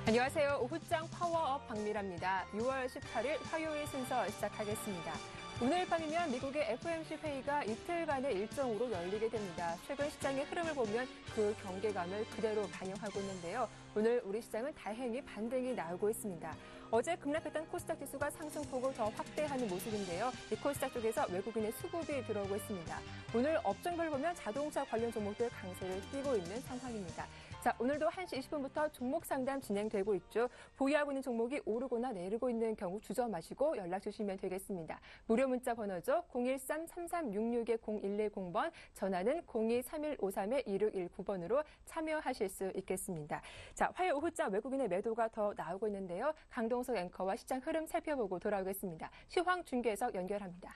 안녕하세요. 오후장 파워업 박미라입니다. 6월 18일 화요일 순서 시작하겠습니다. 오늘 밤이면 미국의 FOMC 회의가 이틀간의 일정으로 열리게 됩니다. 최근 시장의 흐름을 보면 그 경계감을 그대로 반영하고 있는데요. 오늘 우리 시장은 다행히 반등이 나오고 있습니다. 어제 급락했던 코스닥 지수가 상승폭을 더 확대하는 모습인데요. 이 코스닥 쪽에서 외국인의 수급이 들어오고 있습니다. 오늘 업종별 보면 자동차 관련 종목들 강세를 띠고 있는 상황입니다. 자, 오늘도 1시 20분부터 종목 상담 진행되고 있죠. 보유하고 있는 종목이 오르거나 내리고 있는 경우 주저 마시고 연락 주시면 되겠습니다. 무료 문자 번호죠. 013-3366-0110번, 전화는 02-3153-2619번으로 참여하실 수 있겠습니다. 자, 화요일 오후장 외국인의 매도가 더 나오고 있는데요. 강동석 앵커와 시장 흐름 살펴보고 돌아오겠습니다. 시황 중계석 연결합니다.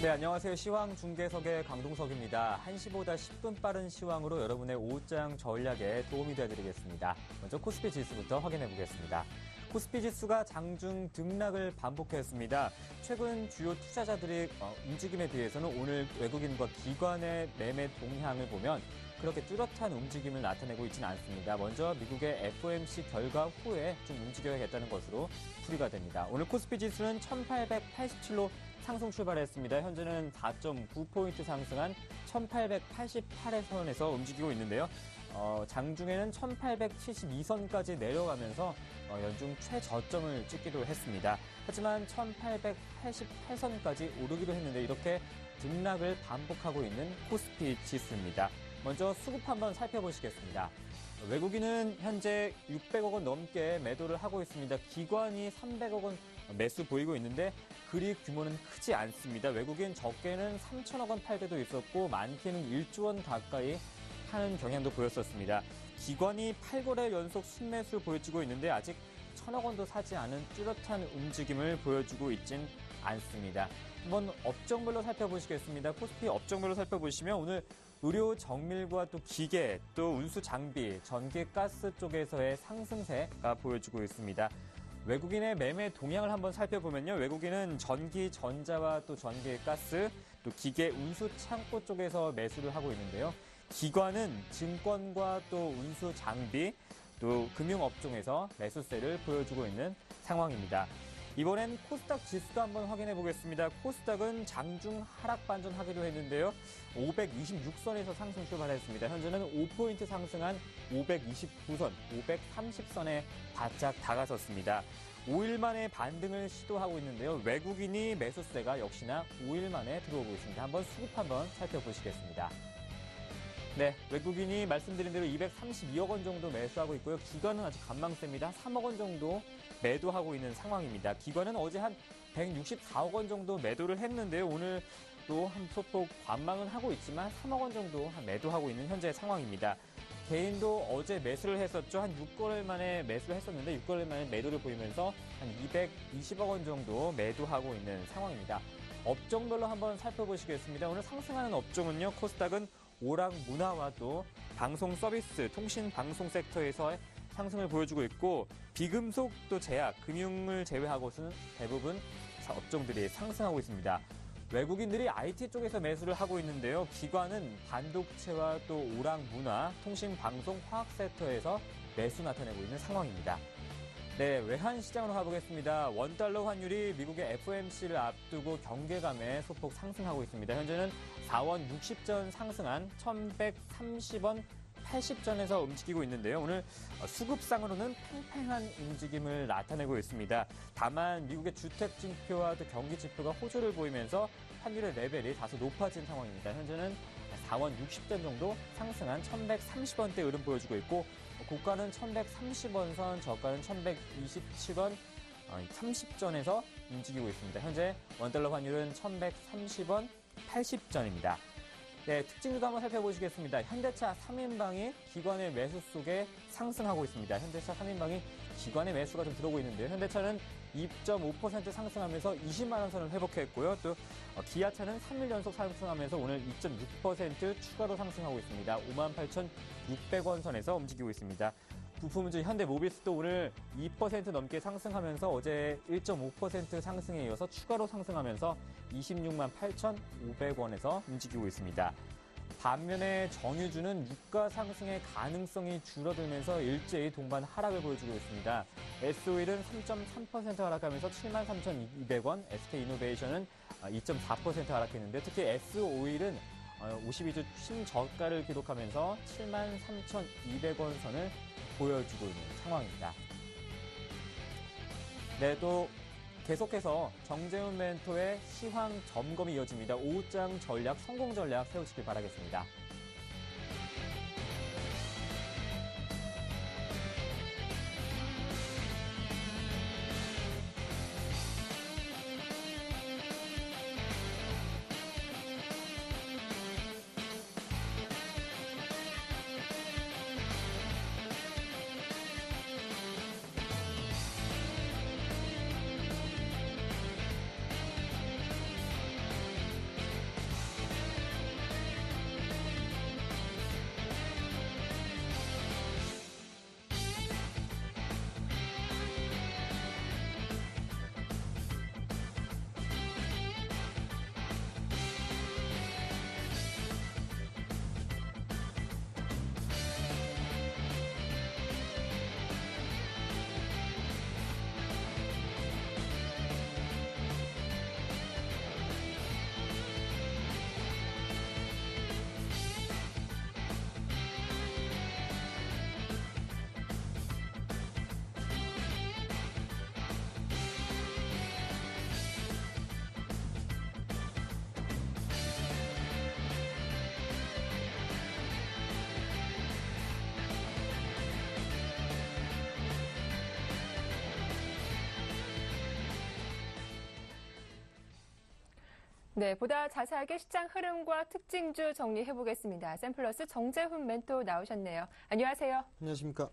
네, 안녕하세요. 시황 중계석의 강동석입니다. 1시보다 10분 빠른 시황으로 여러분의 오후장 전략에 도움이 되어드리겠습니다. 먼저 코스피 지수부터 확인해 보겠습니다. 코스피 지수가 장중 등락을 반복했습니다. 최근 주요 투자자들의 움직임에 비해서는 오늘 외국인과 기관의 매매 동향을 보면 그렇게 뚜렷한 움직임을 나타내고 있지는 않습니다. 먼저 미국의 FOMC 결과 후에 좀 움직여야겠다는 것으로 풀이가 됩니다. 오늘 코스피 지수는 1887로 상승 출발했습니다. 현재는 4.9포인트 상승한 1888선에서 움직이고 있는데요. 장중에는 1872선까지 내려가면서 연중 최저점을 찍기도 했습니다. 하지만 1888선까지 오르기도 했는데 이렇게 등락을 반복하고 있는 코스피 지수입니다. 먼저 수급 한번 살펴보시겠습니다. 외국인은 현재 600억 원 넘게 매도를 하고 있습니다. 기관이 300억 원 매수 보이고 있는데 그리 규모는 크지 않습니다. 외국인 적게는 3천억 원 팔 때도 있었고 많게는 1조 원 가까이 파는 경향도 보였었습니다. 기관이 8거래 연속 순매수 보여주고 있는데 아직 1천억 원도 사지 않은 뚜렷한 움직임을 보여주고 있진 않습니다. 한번 업종별로 살펴보시겠습니다. 코스피 업종별로 살펴보시면 오늘 의료 정밀과 또 기계, 또 운수 장비, 전기 가스 쪽에서의 상승세가 보여주고 있습니다. 외국인의 매매 동향을 한번 살펴보면요. 외국인은 전기, 전자와 또 전기 가스, 또 기계, 운수 창고 쪽에서 매수를 하고 있는데요. 기관은 증권과 또 운수 장비, 또 금융업종에서 매수세를 보여주고 있는 상황입니다. 이번엔 코스닥 지수도 한번 확인해 보겠습니다. 코스닥은 장중 하락 반전하기도 했는데요. 526선에서 상승 출발했습니다. 현재는 5포인트 상승한 529선, 530선에 바짝 다가섰습니다. 5일 만에 반등을 시도하고 있는데요. 외국인이 매수세가 역시나 5일 만에 들어오고 있습니다. 한번 수급 한번 살펴보시겠습니다. 네, 외국인이 말씀드린 대로 232억 원 정도 매수하고 있고요. 기관은 아직 관망세입니다. 3억 원 정도 매도하고 있는 상황입니다. 기관은 어제 한 164억 원 정도 매도를 했는데요. 오늘 또 한 소폭 관망은 하고 있지만 3억 원 정도 매도하고 있는 현재 상황입니다. 개인도 어제 매수를 했었죠. 한 6개월 만에 매수를 했었는데 6개월 만에 매도를 보이면서 한 220억 원 정도 매도하고 있는 상황입니다. 업종별로 한번 살펴보시겠습니다. 오늘 상승하는 업종은요. 코스닥은 오락 문화와 또 방송 서비스, 통신 방송 섹터에서 상승을 보여주고 있고 비금속 또 제약, 금융을 제외하고는 대부분 업종들이 상승하고 있습니다. 외국인들이 IT 쪽에서 매수를 하고 있는데요. 기관은 반도체와 또 오락 문화, 통신 방송, 화학 섹터에서 매수 나타내고 있는 상황입니다. 네, 외환 시장으로 가보겠습니다. 원달러 환율이 미국의 FOMC를 앞두고 경계감에 소폭 상승하고 있습니다. 현재는 4원 60전 상승한 1130원 80전에서 움직이고 있는데요. 오늘 수급상으로는 팽팽한 움직임을 나타내고 있습니다. 다만 미국의 주택 지표와 또 경기 지표가 호조를 보이면서 환율의 레벨이 다소 높아진 상황입니다. 현재는 4원 60전 정도 상승한 1130원대 흐름 보여주고 있고 고가는 1130원 선, 저가는 1127원 30전에서 움직이고 있습니다. 현재 원달러 환율은 1130원 80전입니다. 네, 특징도 한번 살펴보시겠습니다. 현대차 3인방이 기관의 매수 속에 상승하고 있습니다. 현대차 3인방이 기관의 매수가 좀 들어오고 있는데요. 현대차는 2.5% 상승하면서 20만 원 선을 회복했고요. 또 기아차는 3일 연속 상승하면서 오늘 2.6% 추가로 상승하고 있습니다. 58,600원 선에서 움직이고 있습니다. 부품주 현대모비스도 오늘 2% 넘게 상승하면서 어제 1.5% 상승에 이어서 추가로 상승하면서 26만 8,500원에서 움직이고 있습니다. 반면에 정유주는 유가 상승의 가능성이 줄어들면서 일제히 동반 하락을 보여주고 있습니다. S-오일은 3.3% 하락하면서 73,200원, SK이노베이션은 2.4% 하락했는데 특히 S-오일은 52주 신저가를 기록하면서 73,200원 선을 보여주고 있는 상황입니다. 네, 또 계속해서 정재훈 멘토의 시황 점검이 이어집니다. 오후장 전략, 성공 전략 세우시길 바라겠습니다. 네, 보다 자세하게 시장 흐름과 특징주 정리해보겠습니다. 샘플러스 정재훈 멘토 나오셨네요. 안녕하세요. 안녕하십니까.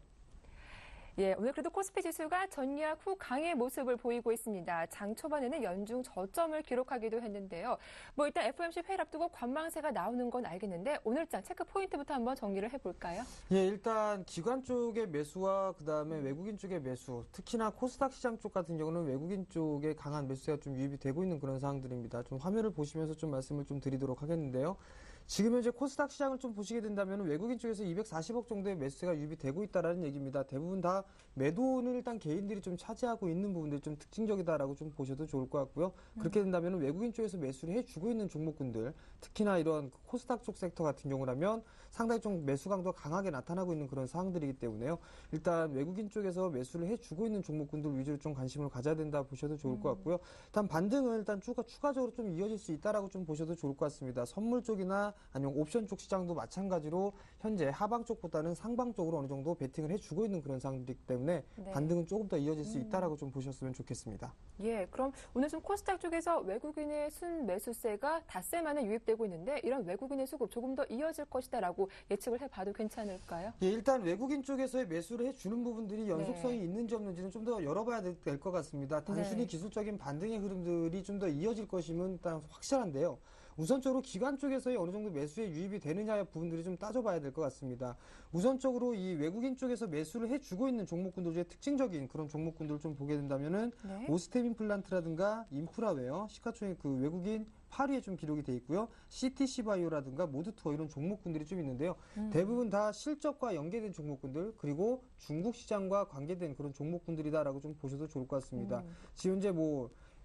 예, 오늘 그래도 코스피 지수가 전략 후 강의 모습을 보이고 있습니다. 장 초반에는 연중 저점을 기록하기도 했는데요. 일단 FOMC 회의를 앞두고 관망세가 나오는 건 알겠는데 오늘장 체크 포인트부터 한번 정리를 해볼까요? 예, 일단 기관 쪽의 매수와 그다음에 외국인 쪽의 매수, 특히나 코스닥 시장 쪽 같은 경우는 외국인 쪽에 강한 매수세가 좀 유입이 되고 있는 그런 상황들입니다. 좀 화면을 보시면서 좀 말씀을 좀 드리도록 하겠는데요. 지금 현재 코스닥 시장을 좀 보시게 된다면 외국인 쪽에서 240억 정도의 매수세가 유입이 되고 있다라는 얘기입니다. 대부분 다 매도는 일단 개인들이 좀 차지하고 있는 부분들이 좀 특징적이다라고 좀 보셔도 좋을 것 같고요. 그렇게 된다면 외국인 쪽에서 매수를 해주고 있는 종목군들, 특히나 이런 코스닥 쪽 섹터 같은 경우라면 상당히 좀 매수 강도가 강하게 나타나고 있는 그런 상황들이기 때문에요. 일단 외국인 쪽에서 매수를 해주고 있는 종목군들 위주로 좀 관심을 가져야 된다 보셔도 좋을 것 같고요. 일단 반등은 일단 추가적으로 좀 이어질 수 있다라고 좀 보셔도 좋을 것 같습니다. 선물 쪽이나 아니면 옵션 쪽 시장도 마찬가지로 현재 하방 쪽보다는 상방 쪽으로 어느 정도 베팅을 해주고 있는 그런 상황이기 때문에 네. 반등은 조금 더 이어질 수 있다라고 좀 보셨으면 좋겠습니다. 예, 그럼 오늘 좀 코스닥 쪽에서 외국인의 순매수세가 닷새 만에 유입되고 있는데 이런 외국인의 수급 조금 더 이어질 것이다라고 예측을 해봐도 괜찮을까요? 예, 일단 외국인 쪽에서의 매수를 해주는 부분들이 연속성이 있는지 없는지는 좀 더 열어봐야 될 것 같습니다. 단순히 기술적인 반등의 흐름들이 좀 더 이어질 것임은 일단 확실한데요. 우선적으로 기관 쪽에서의 어느 정도 매수에 유입이 되느냐의 부분들이 좀 따져봐야 될 것 같습니다. 우선적으로 이 외국인 쪽에서 매수를 해주고 있는 종목군들 중에 특징적인 그런 종목군들을 좀 보게 된다면은 오스템 임플란트라든가 인프라웨어, 시가총액 그 외국인 8위에 좀 기록이 돼 있고요. CTC 바이오라든가 모드투어 이런 종목군들이 좀 있는데요. 대부분 다 실적과 연계된 종목군들 그리고 중국 시장과 관계된 그런 종목군들이다라고 좀 보셔도 좋을 것 같습니다. 지금 현재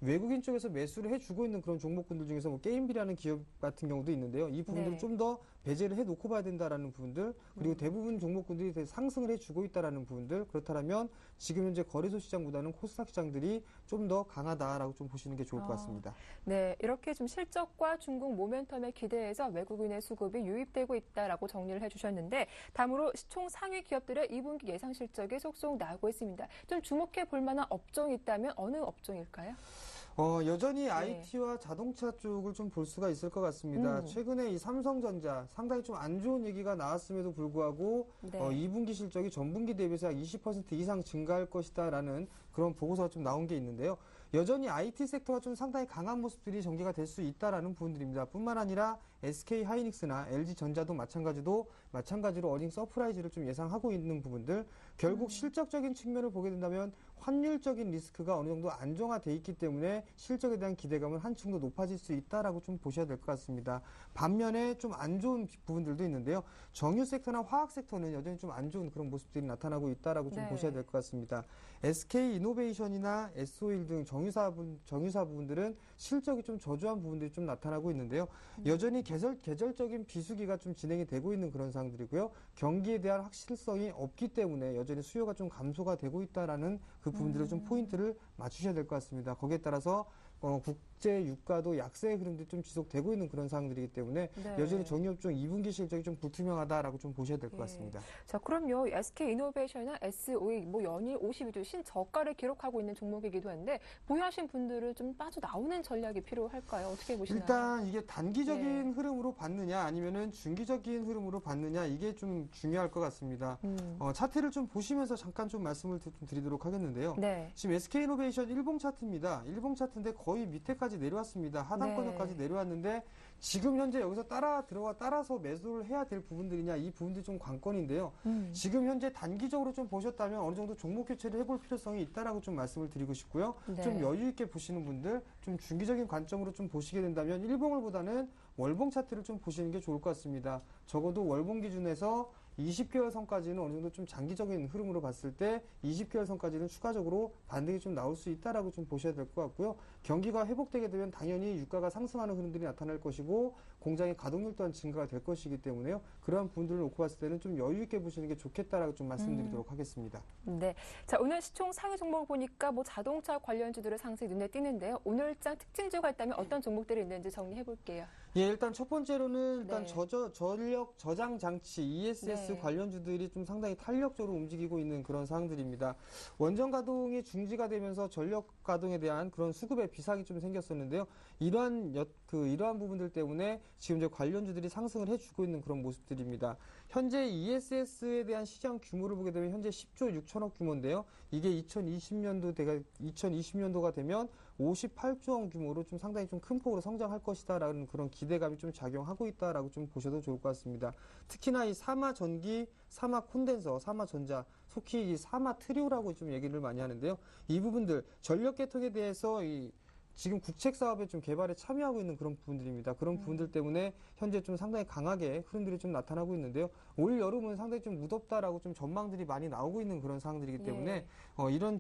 외국인 쪽에서 매수를 해주고 있는 그런 종목군들 중에서 게임비라는 기업 같은 경우도 있는데요. 이 부분들을 좀 더 배제를 해놓고 봐야 된다라는 부분들 그리고 대부분 종목군들이 상승을 해주고 있다라는 부분들 그렇다면 지금 현재 거래소 시장보다는 코스닥 시장들이 좀 더 강하다라고 좀 보시는 게 좋을 것 같습니다. 네, 이렇게 좀 실적과 중국 모멘텀에 기대해서 외국인의 수급이 유입되고 있다라고 정리를 해주셨는데 다음으로 시총 상위 기업들의 2분기 예상 실적이 속속 나오고 있습니다. 좀 주목해 볼 만한 업종이 있다면 어느 업종일까요? 여전히 IT와 자동차 쪽을 좀 볼 수가 있을 것 같습니다. 최근에 이 삼성전자 상당히 좀 안 좋은 얘기가 나왔음에도 불구하고 2분기 실적이 전분기 대비해서 약 20% 이상 증가할 것이다라는 그런 보고서가 좀 나온 게 있는데요. 여전히 IT 섹터가 좀 상당히 강한 모습들이 전개가 될 수 있다라는 부분들입니다. 뿐만 아니라 SK 하이닉스나 LG 전자도 마찬가지로 어닝 서프라이즈를 좀 예상하고 있는 부분들, 결국 실적적인 측면을 보게 된다면 환율적인 리스크가 어느 정도 안정화돼 있기 때문에 실적에 대한 기대감은 한층 더 높아질 수 있다라고 좀 보셔야 될 것 같습니다. 반면에 좀 안 좋은 부분들도 있는데요. 정유 섹터나 화학 섹터는 여전히 좀 안 좋은 그런 모습들이 나타나고 있다라고 좀 보셔야 될 것 같습니다. SK 이노베이션이나 S-오일 등 정유사 부분들은 실적이 좀 저조한 부분들이 좀 나타나고 있는데요. 여전히 계절적인 비수기가 좀 진행이 되고 있는 그런 상황들이고요. 경기에 대한 확실성이 없기 때문에 여전히 수요가 좀 감소가 되고 있다라는 그 부분들을 좀 포인트를 맞추셔야 될 것 같습니다. 거기에 따라서 국제 유가도 약세의 흐름들이 좀 지속되고 있는 그런 상황들이기 때문에 여전히 정유업종 2분기 실적이 좀 불투명하다라고 좀 보셔야 될 것 같습니다. 자, 그럼요. SK 이노베이션이나 S-오일 연일 52주 신저가를 기록하고 있는 종목이기도 한데 보유하신 분들은 좀 빠져나오는 전략이 필요할까요? 어떻게 보시나요? 일단 이게 단기적인 흐름으로 봤느냐 아니면은 중기적인 흐름으로 봤느냐 이게 좀 중요할 것 같습니다. 차트를 좀 보시면서 잠깐 좀 말씀을 좀 드리도록 하겠는데요. 지금 SK 이노베이션 일봉 차트입니다. 일봉 차트인데 거의 밑에까지 내려왔습니다. 하단권까지 내려왔는데 지금 현재 여기서 따라서 매수를 해야 될 부분들이냐 이 부분들이 좀 관건인데요. 지금 현재 단기적으로 좀 보셨다면 어느 정도 종목 교체를 해볼 필요성이 있다라고 좀 말씀을 드리고 싶고요. 좀 여유 있게 보시는 분들, 좀 중기적인 관점으로 좀 보시게 된다면 일봉을 보다는 월봉 차트를 좀 보시는 게 좋을 것 같습니다. 적어도 월봉 기준에서 20개월 선까지는 어느 정도 좀 장기적인 흐름으로 봤을 때 20개월 선까지는 추가적으로 반등이 좀 나올 수 있다라고 좀 보셔야 될 것 같고요. 경기가 회복되게 되면 당연히 유가가 상승하는 흐름들이 나타날 것이고 공장의 가동률 또한 증가가 될 것이기 때문에요. 그러한 부분들을 놓고 봤을 때는 좀 여유 있게 보시는 게 좋겠다라고 좀 말씀드리도록 하겠습니다. 네. 자, 오늘 시총 상위 종목 보니까 자동차 관련주들의 상승이 눈에 띄는데요. 오늘장 특징주가 있다면 어떤 종목들이 있는지 정리해 볼게요. 예, 일단 첫 번째로는 일단 전력 저장 장치 ESS 관련주들이 좀 상당히 탄력적으로 움직이고 있는 그런 상황들입니다. 원전 가동이 중지가 되면서 전력 가동에 대한 그런 수급의 비상이 좀 생겼었는데요. 이러한 부분들 때문에 지금 이제 관련주들이 상승을 해주고 있는 그런 모습들입니다. 현재 ESS에 대한 시장 규모를 보게 되면 현재 10조 6천억 규모인데요. 이게 2020년도가 되면 58조 원 규모로 좀 상당히 좀 큰 폭으로 성장할 것이다라는 그런 기대감이 좀 작용하고 있다라고 좀 보셔도 좋을 것 같습니다. 특히나 이 사마 전기, 사마 콘덴서, 사마 전자, 속히 이 사마 트리오라고 좀 얘기를 많이 하는데요. 이 부분들 전력 개통에 대해서 지금 국책 사업에 좀 개발에 참여하고 있는 그런 부분들입니다. 그런 부분들 때문에 현재 좀 상당히 강하게 흐름들이 좀 나타나고 있는데요. 올 여름은 상당히 좀 무덥다라고 좀 전망들이 많이 나오고 있는 그런 상황들이기 때문에 이런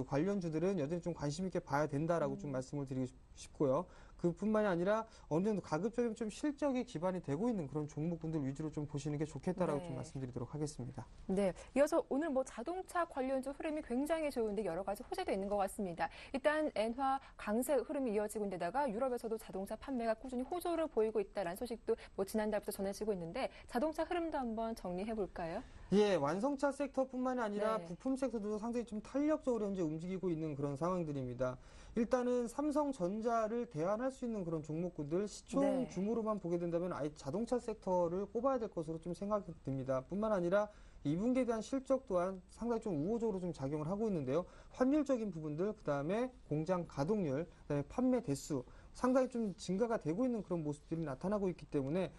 관련주들은 여전히 좀 관심 있게 봐야 된다라고 좀 말씀을 드리고 싶고요. 그뿐만이 아니라 어느 정도 가급적이면 좀 실적이 기반이 되고 있는 그런 종목군들 위주로 좀 보시는 게 좋겠다라고 좀 말씀드리도록 하겠습니다. 네, 이어서 오늘 자동차 관련주 흐름이 굉장히 좋은데 여러 가지 호재도 있는 것 같습니다. 일단 엔화 강세 흐름이 이어지고 있는데다가 유럽에서도 자동차 판매가 꾸준히 호조를 보이고 있다는 소식도 지난달부터 전해지고 있는데 자동차 흐름도 한번 정리해 볼까요? 예, 완성차 섹터뿐만이 아니라 부품 섹터도 상당히 좀 탄력적으로 현재 움직이고 있는 그런 상황들입니다. 일단은 삼성전자를 대안할 수 있는 그런 종목군들 시총 규모로만 보게 된다면 아예 자동차 섹터를 꼽아야 될 것으로 좀 생각이 듭니다. 뿐만 아니라 2분기에 대한 실적 또한 상당히 좀 우호적으로 좀 작용을 하고 있는데요. 환율적인 부분들, 그 다음에 공장 가동률, 그다음에 판매 대수 상당히 좀 증가가 되고 있는 그런 모습들이 나타나고 있기 때문에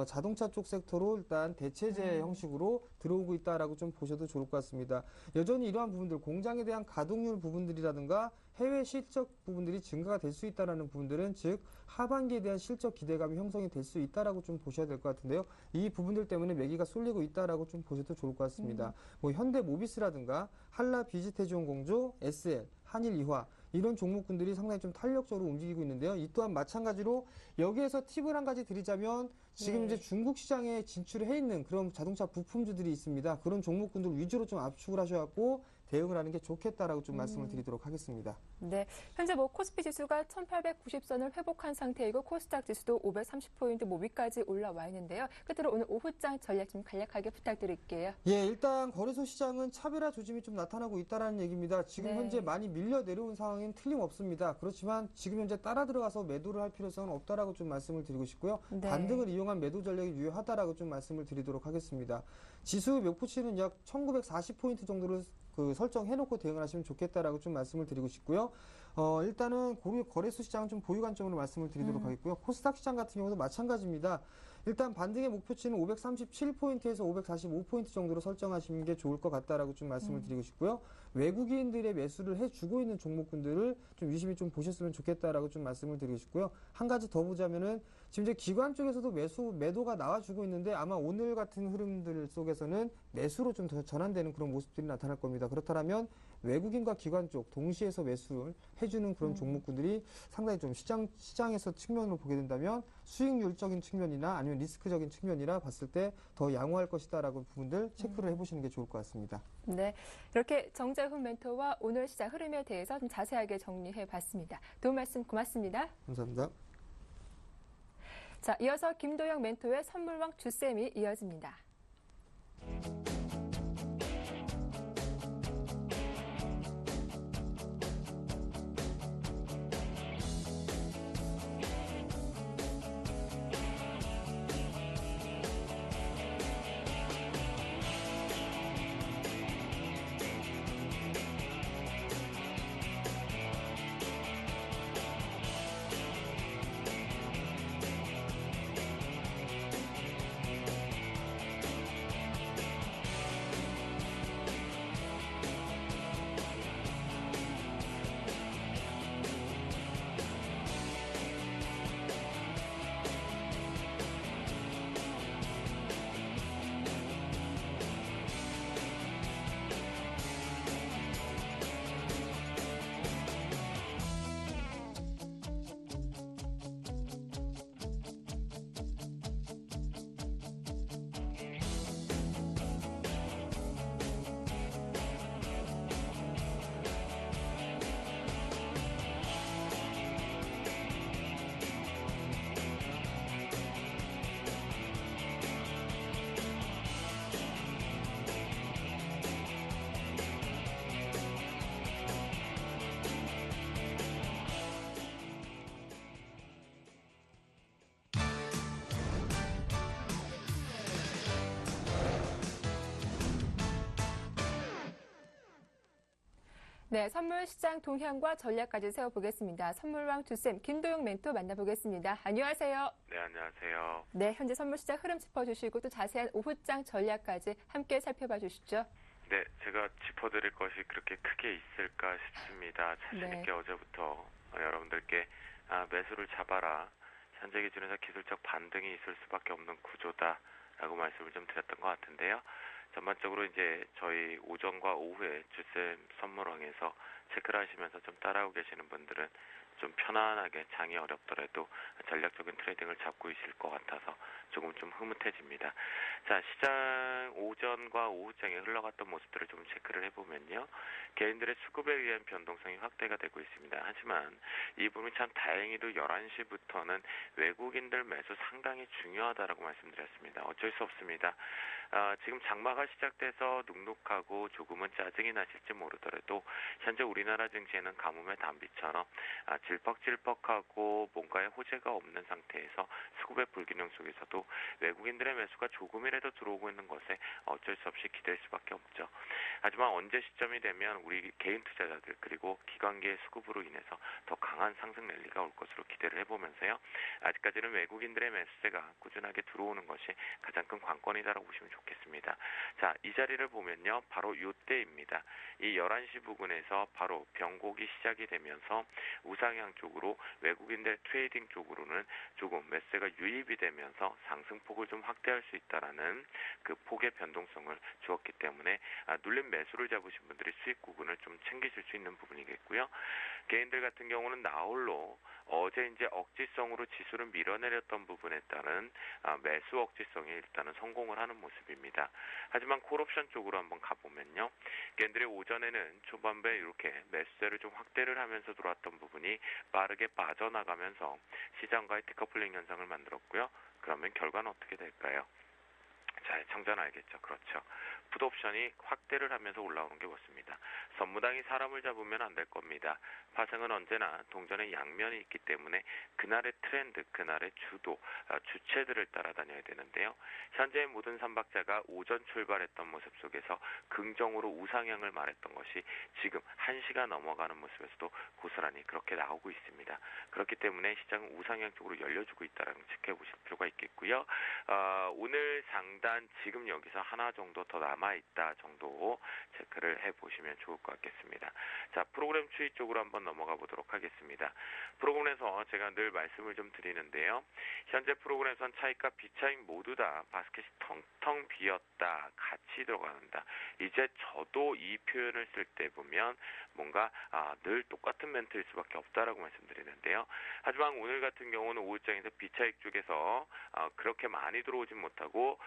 자동차 쪽 섹터로 일단 대체제 형식으로 들어오고 있다라고 좀 보셔도 좋을 것 같습니다. 여전히 이러한 부분들, 공장에 대한 가동률 부분들이라든가 해외 실적 부분들이 증가가 될 수 있다라는 부분들은 즉 하반기에 대한 실적 기대감이 형성이 될 수 있다라고 좀 보셔야 될 것 같은데요. 이 부분들 때문에 매기가 쏠리고 있다라고 좀 보셔도 좋을 것 같습니다. 현대모비스라든가 한라비즈테지온공조, SL, 한일이화 이런 종목군들이 상당히 좀 탄력적으로 움직이고 있는데요. 이 또한 마찬가지로 여기에서 팁을 한 가지 드리자면 지금 이제 중국 시장에 진출을 해 있는 그런 자동차 부품주들이 있습니다. 그런 종목군들 위주로 좀 압축을 하셔갖고 대응을 하는 게 좋겠다라고 좀 말씀을 드리도록 하겠습니다. 네, 현재 코스피 지수가 1890선을 회복한 상태이고 코스닥 지수도 530포인트 위까지 올라와 있는데요. 끝으로 오늘 오후장 전략 좀 간략하게 부탁드릴게요. 예, 일단 거래소 시장은 차별화 조짐이 좀 나타나고 있다는 얘기입니다. 지금 네. 현재 많이 밀려 내려온 상황엔 틀림없습니다. 그렇지만 지금 현재 따라 들어가서 매도를 할 필요성은 없다라고 좀 말씀을 드리고 싶고요. 네. 반등을 이용한 매도 전략이 유효하다라고 좀 말씀을 드리도록 하겠습니다. 지수 목표치는 약 1940포인트 정도를 설정해놓고 대응을 하시면 좋겠다라고 좀 말씀을 드리고 싶고요. 일단은 거래소 시장은 좀 보유 관점으로 말씀을 드리도록 하겠고요. 코스닥 시장 같은 경우도 마찬가지입니다. 일단 반등의 목표치는 537포인트에서 545포인트 정도로 설정하시는 게 좋을 것 같다라고 좀 말씀을 드리고 싶고요. 외국인들의 매수를 해주고 있는 종목군들을 좀 유심히 좀 보셨으면 좋겠다라고 좀 말씀을 드리고 싶고요. 한 가지 더 보자면은 지금 이제 기관 쪽에서도 매도가 나와주고 있는데 아마 오늘 같은 흐름들 속에서는 매수로 좀 더 전환되는 그런 모습들이 나타날 겁니다. 그렇다면 외국인과 기관 쪽 동시에서 매수를 해주는 그런 종목군들이 상당히 좀 시장에서 측면으로 보게 된다면 수익률적인 측면이나 아니면 리스크적인 측면이라 봤을 때 더 양호할 것이다라고 부분들 체크를 해보시는 게 좋을 것 같습니다. 네, 이렇게 정재훈 멘토와 오늘 시장 흐름에 대해서 좀 자세하게 정리해봤습니다. 도움 말씀 고맙습니다. 감사합니다. 자, 이어서 김도영 멘토의 선물왕 주쌤이 이어집니다. 네, 선물 시장 동향과 전략까지 세워보겠습니다. 선물왕 주쌤 김도영 멘토 만나보겠습니다. 안녕하세요. 네, 안녕하세요. 네, 현재 선물 시장 흐름 짚어주시고 또 자세한 오후장 전략까지 함께 살펴봐 주시죠. 네, 제가 짚어드릴 것이 그렇게 크게 있을까 싶습니다. 자신있게 어제부터 여러분들께 매수를 잡아라. 현재 기준에서 기술적 반등이 있을 수밖에 없는 구조다라고 말씀을 좀 드렸던 것 같은데요. 전반적으로 이제 저희 오전과 오후에 주쌤 선물왕에서 체크를 하시면서 좀 따라오고 계시는 분들은 좀 편안하게 장이 어렵더라도 전략적인 트레이딩을 잡고 있을 것 같아서 조금 좀 흐뭇해집니다. 자, 시장 오전과 오후장에 흘러갔던 모습들을 좀 체크를 해보면요. 개인들의 수급에 의한 변동성이 확대가 되고 있습니다. 하지만 이 부분이 참 다행히도 11시부터는 외국인들 매수 상당히 중요하다라고 말씀드렸습니다. 어쩔 수 없습니다. 지금 장마가 시작돼서 눅눅하고 조금은 짜증이 나실지 모르더라도 현재 우리나라 증시에는 가뭄의 단비처럼 질퍽질퍽하고 뭔가의 호재가 없는 상태에서 수급의 불균형 속에서도 외국인들의 매수가 조금이라도 들어오고 있는 것에 어쩔 수 없이 기댈 수밖에 없죠. 하지만 언제 시점이 되면 우리 개인 투자자들 그리고 기관계의 수급으로 인해서 더 강한 상승 랠리가 올 것으로 기대를 해보면서요. 아직까지는 외국인들의 매수세가 꾸준하게 들어오는 것이 가장 큰 관건이다라고 보시면 좋겠습니다. 자, 이 자리를 보면요. 바로 이때입니다. 이 11시 부근에서 바로 변곡이 시작이 되면서 우상향 쪽으로 외국인들 트레이딩 쪽으로는 조금 매수세가 유입이 되면서 상승폭을 폭을 좀 확대할 수 있다라는 그 폭의 변동성을 주었기 때문에 눌린 매수를 잡으신 분들이 수익 구간을 좀 챙기실 수 있는 부분이겠고요. 개인들 같은 경우는 나홀로 어제 이제 억지성으로 지수를 밀어내렸던 부분에 따른 매수 억지성이 일단은 성공을 하는 모습입니다. 하지만 콜옵션 쪽으로 한번 가보면요. 개인들이 오전에는 초반부에 이렇게 매수세를 좀 확대를 하면서 들어왔던 부분이 빠르게 빠져나가면서 시장과의 디커플링 현상을 만들었고요. 그러면 결과는 어떻게 될까요? 자, 청자는 알겠죠. 그렇죠. 풋옵션이 확대를 하면서 올라오는 게 맞습니다. 선무당이 사람을 잡으면 안 될 겁니다. 파생은 언제나 동전의 양면이 있기 때문에 그날의 트렌드, 그날의 주도, 주체들을 따라다녀야 되는데요. 현재의 모든 삼박자가 오전 출발했던 모습 속에서 긍정으로 우상향을 말했던 것이 지금 1시가 넘어가는 모습에서도 고스란히 그렇게 나오고 있습니다. 그렇기 때문에 시장은 우상향 쪽으로 열려주고 있다는 걸 체크해 보실 필요가 있겠고요. 오늘 상단 지금 여기서 하나 정도 더 남아있다 정도 체크를 해보시면 좋을 것 같겠습니다. 자, 프로그램 추이 쪽으로 한번 넘어가 보도록 하겠습니다. 프로그램에서 제가 늘 말씀을 좀 드리는데요. 현재 프로그램에선 차익과 비차익 모두 다 바스켓이 텅텅 비었다. 같이 들어가는다. 이제 저도 이 표현을 쓸 때 보면 뭔가 늘 똑같은 멘트일 수밖에 없다라고 말씀드리는데요. 하지만 오늘 같은 경우는 오후장에서 비차익 쪽에서 그렇게 많이 들어오진 못하고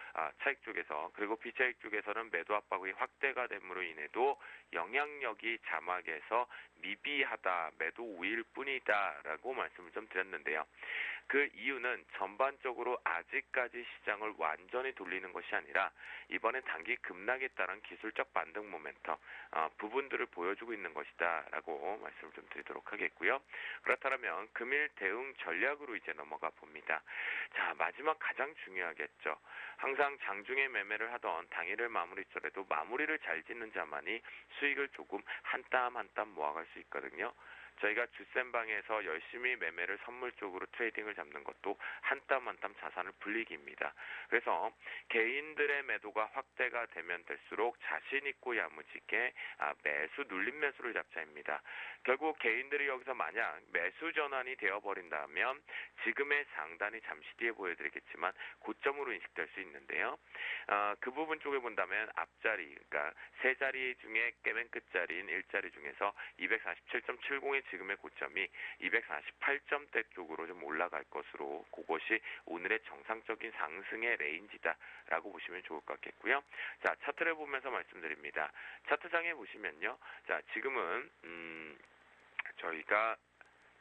차익 쪽에서 그리고 비차익 쪽에서는 매도 압박이 확대가 됨으로 인해도 영향력이 자막에서 미비하다, 매도 우위일 뿐이다 라고 말씀을 좀 드렸는데요. 그 이유는 전반적으로 아직까지 시장을 완전히 돌리는 것이 아니라 이번에 단기 급락에 따른 기술적 반등 모멘텀 부분들을 보여주고 있는 것이다 라고 말씀을 좀 드리도록 하겠고요. 그렇다면 금일 대응 전략으로 이제 넘어가 봅니다. 자, 마지막 가장 중요하겠죠. 항상 장중에 매매를 하던 당일을 마무리더라도 마무리를 잘 짓는 자만이 수익을 조금 한 땀 한 땀 모아갈 수 있거든요. 저희가 주센방에서 열심히 매매를 선물 쪽으로 트레이딩을 잡는 것도 한 땀 한 땀 자산을 불리기입니다. 그래서 개인들의 매도가 확대가 되면 될수록 자신 있고 야무지게 매수 눌림 매수를 잡자입니다. 결국 개인들이 여기서 만약 매수 전환이 되어버린다면 지금의 상단이 잠시 뒤에 보여드리겠지만 고점으로 인식될 수 있는데요. 그 부분 쪽에 본다면 앞자리, 그러니까 세 자리 중에 맨 끝자리인 1자리 중에서 247.70의 지금의 고점이 248점대 쪽으로 좀 올라갈 것으로 그것이 오늘의 정상적인 상승의 레인지다라고 보시면 좋을 것 같겠고요. 자, 차트를 보면서 말씀드립니다. 차트장에 보시면요. 자, 지금은 저희가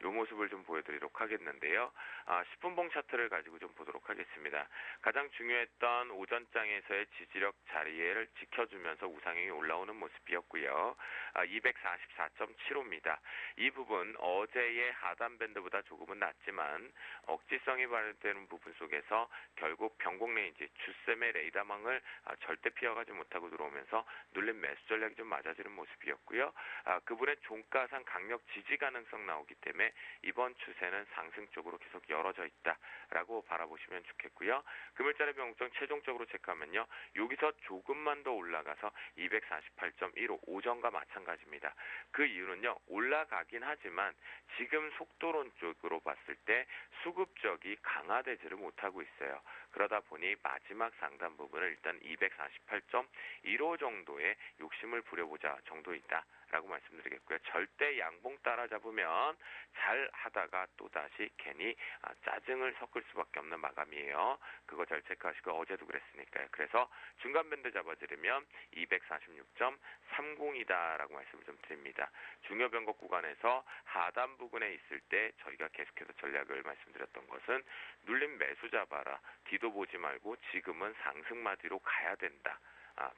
이 모습을 좀 보여드리도록 하겠는데요. 10분봉 차트를 가지고 좀 보도록 하겠습니다. 가장 중요했던 오전장에서의 지지력 자리를 지켜주면서 우상향이 올라오는 모습이었고요. 244.75입니다. 이 부분 어제의 하단 밴드보다 조금은 낮지만 억지성이 발휘되는 부분 속에서 결국 변곡 레인지 주셈의 레이더망을 절대 피해가지 못하고 들어오면서 눌린 매수 전략이 좀 맞아지는 모습이었고요. 그분의 종가상 강력 지지 가능성 나오기 때문에 이번 추세는 상승 쪽으로 계속 열어져 있다라고 바라보시면 좋겠고요. 금일자리 변곡점 최종적으로 체크하면요. 여기서 조금만 더 올라가서 248.15 오전과 마찬가지입니다. 그 이유는요. 올라가긴 하지만 지금 속도론 쪽으로 봤을 때 수급적이 강화되지를 못하고 있어요. 그러다 보니 마지막 상단 부분을 일단 248.15 정도의 욕심을 부려보자 정도이다. 라고 말씀드리겠고요. 절대 양봉 따라잡으면 잘 하다가 또다시 괜히 짜증을 섞을 수밖에 없는 마감이에요. 그거 잘 체크하시고 어제도 그랬으니까요. 그래서 중간 밴드 잡아드리면 246.30이다 라고 말씀을 좀 드립니다. 중요 변곡 구간에서 하단 부분에 있을 때 저희가 계속해서 전략을 말씀드렸던 것은 눌림 매수 잡아라. 뒤도 보지 말고 지금은 상승마디로 가야 된다.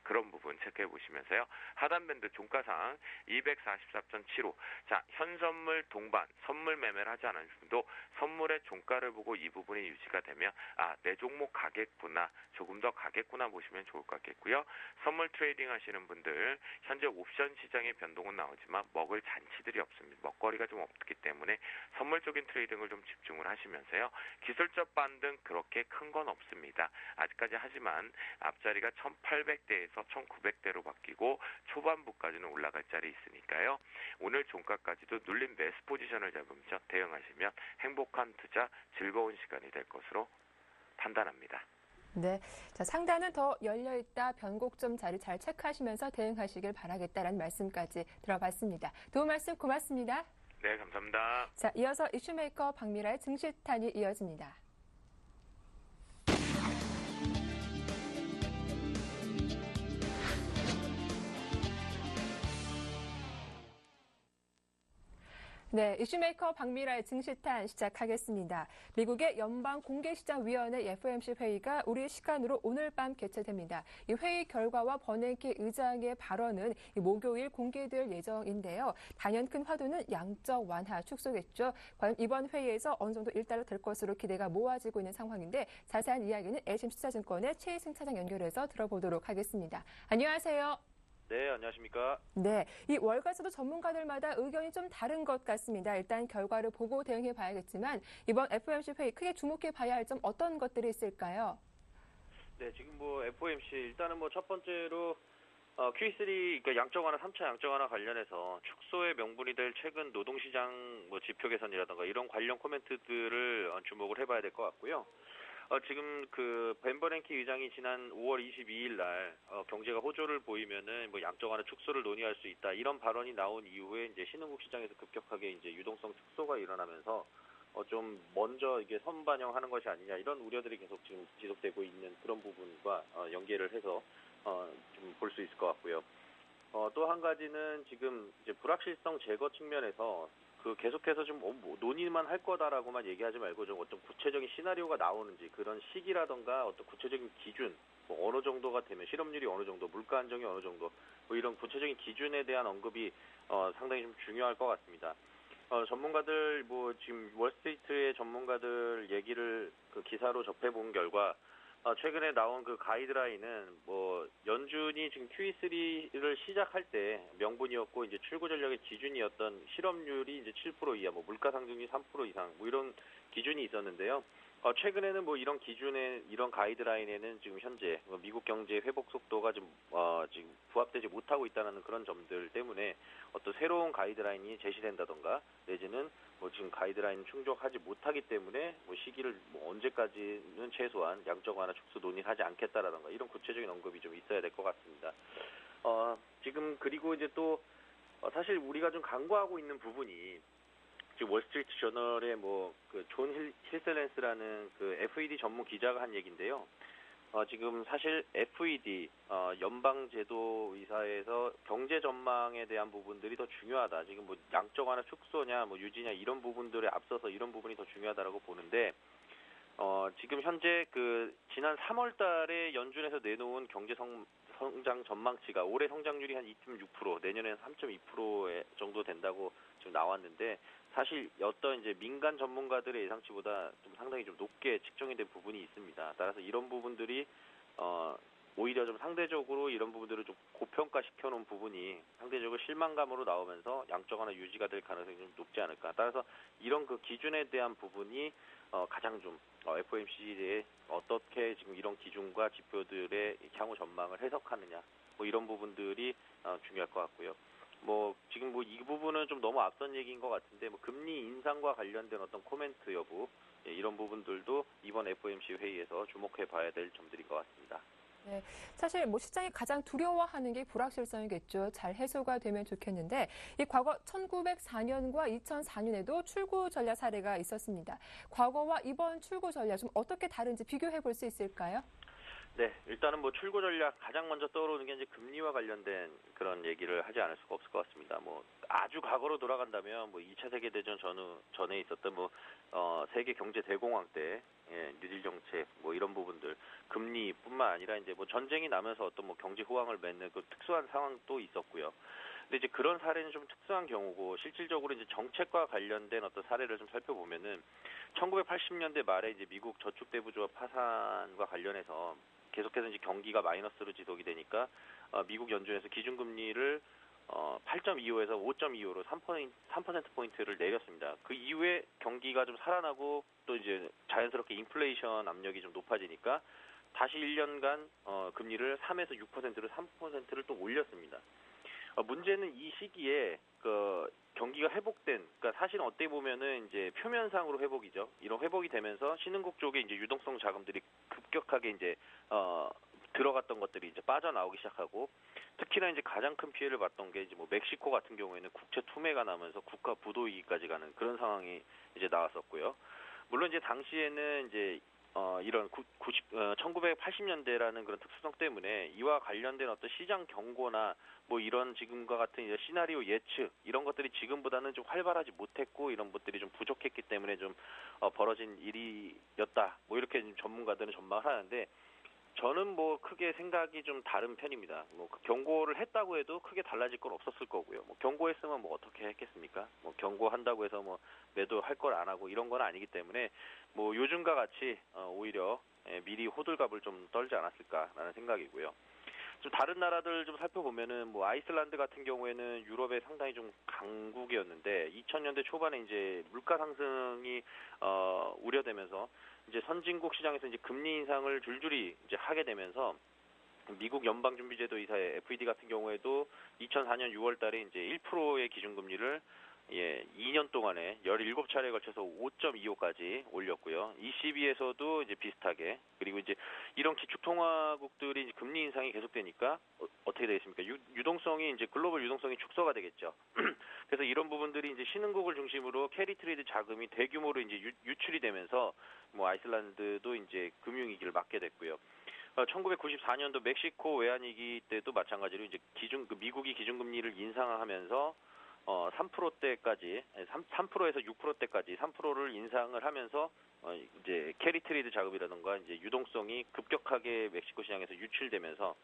그런 부분 체크해 보시면서요. 하단 밴드 종가상 244.75. 자, 현선물 동반, 선물 매매를 하지 않은 분도 선물의 종가를 보고 이 부분이 유지가 되면 내 종목 가겠구나, 조금 더 가겠구나 보시면 좋을 것 같겠고요. 선물 트레이딩 하시는 분들 현재 옵션 시장의 변동은 나오지만 먹을 잔치들이 없습니다. 먹거리가 좀 없기 때문에 선물적인 트레이딩을 좀 집중을 하시면서요. 기술적 반등 그렇게 큰 건 없습니다. 아직까지 하지만 앞자리가 1800대에서 1900대로 바뀌고 초반부까지는 올라갈 자리 있으니까요. 오늘 종가까지도 눌린 매수 포지션을 잡으면서 대응하시면 행복한 투자, 즐거운 시간이 될 것으로 판단합니다. 네, 자, 상단은 더 열려있다. 변곡점 자리 잘 체크하시면서 대응하시길 바라겠다라는 말씀까지 들어봤습니다. 도움 말씀 고맙습니다. 네, 감사합니다. 자, 이어서 이슈메이커 박미라의 증시탄이 이어집니다. 네, 이슈메이커 박미라의 증시탄 시작하겠습니다. 미국의 연방공개시장위원회 FOMC 회의가 우리 시간으로 오늘 밤 개최됩니다. 이 회의 결과와 버냉키 의장의 발언은 목요일 공개될 예정인데요. 단연 큰 화두는 양적 완화 축소겠죠. 과연 이번 회의에서 어느 정도 일단락 될 것으로 기대가 모아지고 있는 상황인데 자세한 이야기는 LCM투자증권의 최희승 차장 연결해서 들어보도록 하겠습니다. 안녕하세요. 네, 안녕하십니까. 네, 이 월가수도 전문가들마다 의견이 좀 다른 것 같습니다. 일단 결과를 보고 대응해 봐야겠지만 이번 FOMC 회의 크게 주목해 봐야 할 점 어떤 것들이 있을까요? 네, 지금 FOMC 일단은 첫 번째로 Q3 그러니까 양적 완화 3차 양적 완화 관련해서 축소의 명분이 될 최근 노동시장 지표 개선이라든가 이런 관련 코멘트들을 주목을 해봐야 될 것 같고요. 지금 벤 버냉키 의장이 지난 5월 22일 날 경제가 호조를 보이면은 양적 완화 축소를 논의할 수 있다 이런 발언이 나온 이후에 이제 신흥국 시장에서 급격하게 이제 유동성 축소가 일어나면서 좀 먼저 이게 선반영하는 것이 아니냐 이런 우려들이 계속 지금 지속되고 있는 그런 부분과 연계를 해서 좀 볼 수 있을 것 같고요. 또 한 가지는 지금 이제 불확실성 제거 측면에서 계속해서 좀 논의만 할 거다라고만 얘기하지 말고 좀 어떤 구체적인 시나리오가 나오는지 그런 시기라던가 어떤 구체적인 기준 어느 정도가 되면 실업률이 어느 정도 물가 안정이 어느 정도 이런 구체적인 기준에 대한 언급이 상당히 좀 중요할 것 같습니다. 전문가들 지금 월스트리트의 전문가들 얘기를 기사로 접해본 결과 최근에 나온 가이드라인은 연준이 지금 QE3를 시작할 때 명분이었고 이제 출구 전략의 기준이었던 실업률이 이제 7% 이하, 물가 상승률이 3% 이상 이런 기준이 있었는데요. 최근에는 이런 기준에 이런 가이드라인에는 지금 현재 미국 경제 회복 속도가 지금 부합되지 못하고 있다는 그런 점들 때문에 어떤 새로운 가이드라인이 제시된다던가 내지는 지금 가이드라인 충족하지 못하기 때문에 시기를 언제까지는 최소한 양적 완화 축소 논의하지 않겠다라던가 이런 구체적인 언급이 좀 있어야 될 것 같습니다. 지금 그리고 이제 또 사실 우리가 좀 간과하고 있는 부분이 지금 월스트리트 저널의 존 힐셀렌스라는 FED 전문 기자가 한 얘기인데요. 지금 사실 FED 연방제도의사에서 경제 전망에 대한 부분들이 더 중요하다. 지금 양적 완화 축소냐 유지냐 이런 부분들에 앞서서 이런 부분이 더 중요하다라고 보는데 지금 현재 지난 3월달에 연준에서 내놓은 경제 성장 전망치가 올해 성장률이 한 2.6%, 내년에는 3.2% 정도 된다고 지금 나왔는데 사실 어떤 이제 민간 전문가들의 예상치보다 좀 상당히 좀 높게 측정이 된 부분이 있습니다. 따라서 이런 부분들이 오히려 좀 상대적으로 이런 부분들을 좀 고평가 시켜놓은 부분이 상대적으로 실망감으로 나오면서 양적 완화 유지가 될 가능성이 좀 높지 않을까. 따라서 이런 기준에 대한 부분이 가장 좀 FOMC에 어떻게 지금 이런 기준과 지표들의 향후 전망을 해석하느냐 이런 부분들이 중요할 것 같고요. 지금 이 부분은 좀 너무 앞선 얘기인 것 같은데 금리 인상과 관련된 어떤 코멘트 여부 이런 부분들도 이번 FOMC 회의에서 주목해 봐야 될 점들인 것 같습니다. 네, 사실 시장이 가장 두려워하는 게 불확실성이겠죠. 잘 해소가 되면 좋겠는데 이 과거 1904년과 2004년에도 출구 전략 사례가 있었습니다. 과거와 이번 출구 전략 좀 어떻게 다른지 비교해 볼 수 있을까요? 네, 일단은 출구 전략 가장 먼저 떠오르는 게 이제 금리와 관련된 그런 얘기를 하지 않을 수가 없을 것 같습니다. 아주 과거로 돌아간다면 2차 세계대전 전에 있었던 세계 경제 대공황 때 뉴딜 정책 이런 부분들 금리뿐만 아니라 이제 전쟁이 나면서 어떤 경제 호황을 맺는 특수한 상황도 있었고요. 근데 이제 그런 사례는 좀 특수한 경우고 실질적으로 이제 정책과 관련된 어떤 사례를 좀 살펴보면은 1980년대 말에 이제 미국 저축대부조합 파산과 관련해서 계속해서 이제 경기가 마이너스로 지속이 되니까 미국 연준에서 기준금리를 8.25에서 5.25로 3%포인트를 내렸습니다. 그 이후에 경기가 좀 살아나고 또 이제 자연스럽게 인플레이션 압력이 좀 높아지니까 다시 1년간 금리를 3에서 6%로 3%를 또 올렸습니다. 문제는 이 시기에 경기가 회복된, 그러니까 사실은 어떻게 보면은 이제 표면상으로 회복이죠. 이런 회복이 되면서 신흥국 쪽에 이제 유동성 자금들이 급격하게 이제 들어갔던 것들이 이제 빠져나오기 시작하고, 특히나 이제 가장 큰 피해를 봤던 게 이제 뭐 멕시코 같은 경우에는 국채 투매가 나면서 국가 부도 위기까지 가는 그런 상황이 이제 나왔었고요. 물론 이제 당시에는 이제 이런 1980년대라는 그런 특수성 때문에 이와 관련된 어떤 시장 경고나 뭐 이런 지금과 같은 이제 시나리오 예측 이런 것들이 지금보다는 좀 활발하지 못했고, 이런 것들이 좀 부족했기 때문에 좀 벌어진 일이었다. 뭐 이렇게 전문가들은 전망을 하는데, 저는 뭐 크게 생각이 좀 다른 편입니다. 뭐 경고를 했다고 해도 크게 달라질 건 없었을 거고요. 뭐 경고했으면 뭐 어떻게 했겠습니까? 뭐 경고한다고 해서 뭐 매도할 걸 안 하고 이런 건 아니기 때문에 뭐 요즘과 같이 오히려 미리 호들갑을 좀 떨지 않았을까라는 생각이고요. 좀 다른 나라들 좀 살펴보면은 뭐 아이슬란드 같은 경우에는 유럽에 상당히 좀 강국이었는데 2000년대 초반에 이제 물가 상승이 우려되면서 이제 선진국 시장에서 이제 금리 인상을 줄줄이 이제 하게 되면서 미국 연방준비제도 이사회 FED 같은 경우에도 2004년 6월달에 이제 1%의 기준금리를 2년 동안에 17차례에 걸쳐서 5.25까지 올렸고요. ECB에서도 이제 비슷하게, 그리고 이제 이런 기축통화국들이 이제 금리 인상이 계속되니까 어떻게 되겠습니까? 유동성이 이제 글로벌 유동성이 축소가 되겠죠. 그래서 이런 부분들이 이제 신흥국을 중심으로 캐리 트레이드 자금이 대규모로 이제 유출이 되면서 뭐 아이슬란드도 이제 금융위기를 맞게 됐고요. 1994년도 멕시코 외환위기 때도 마찬가지로 이제 미국이 기준금리를 인상하면서 3%대까지 3%에서 6%대까지 3%를 인상을 하면서 이제 캐리 트레이드 자금이라든가 이제 유동성이 급격하게 멕시코 시장에서 유출되면서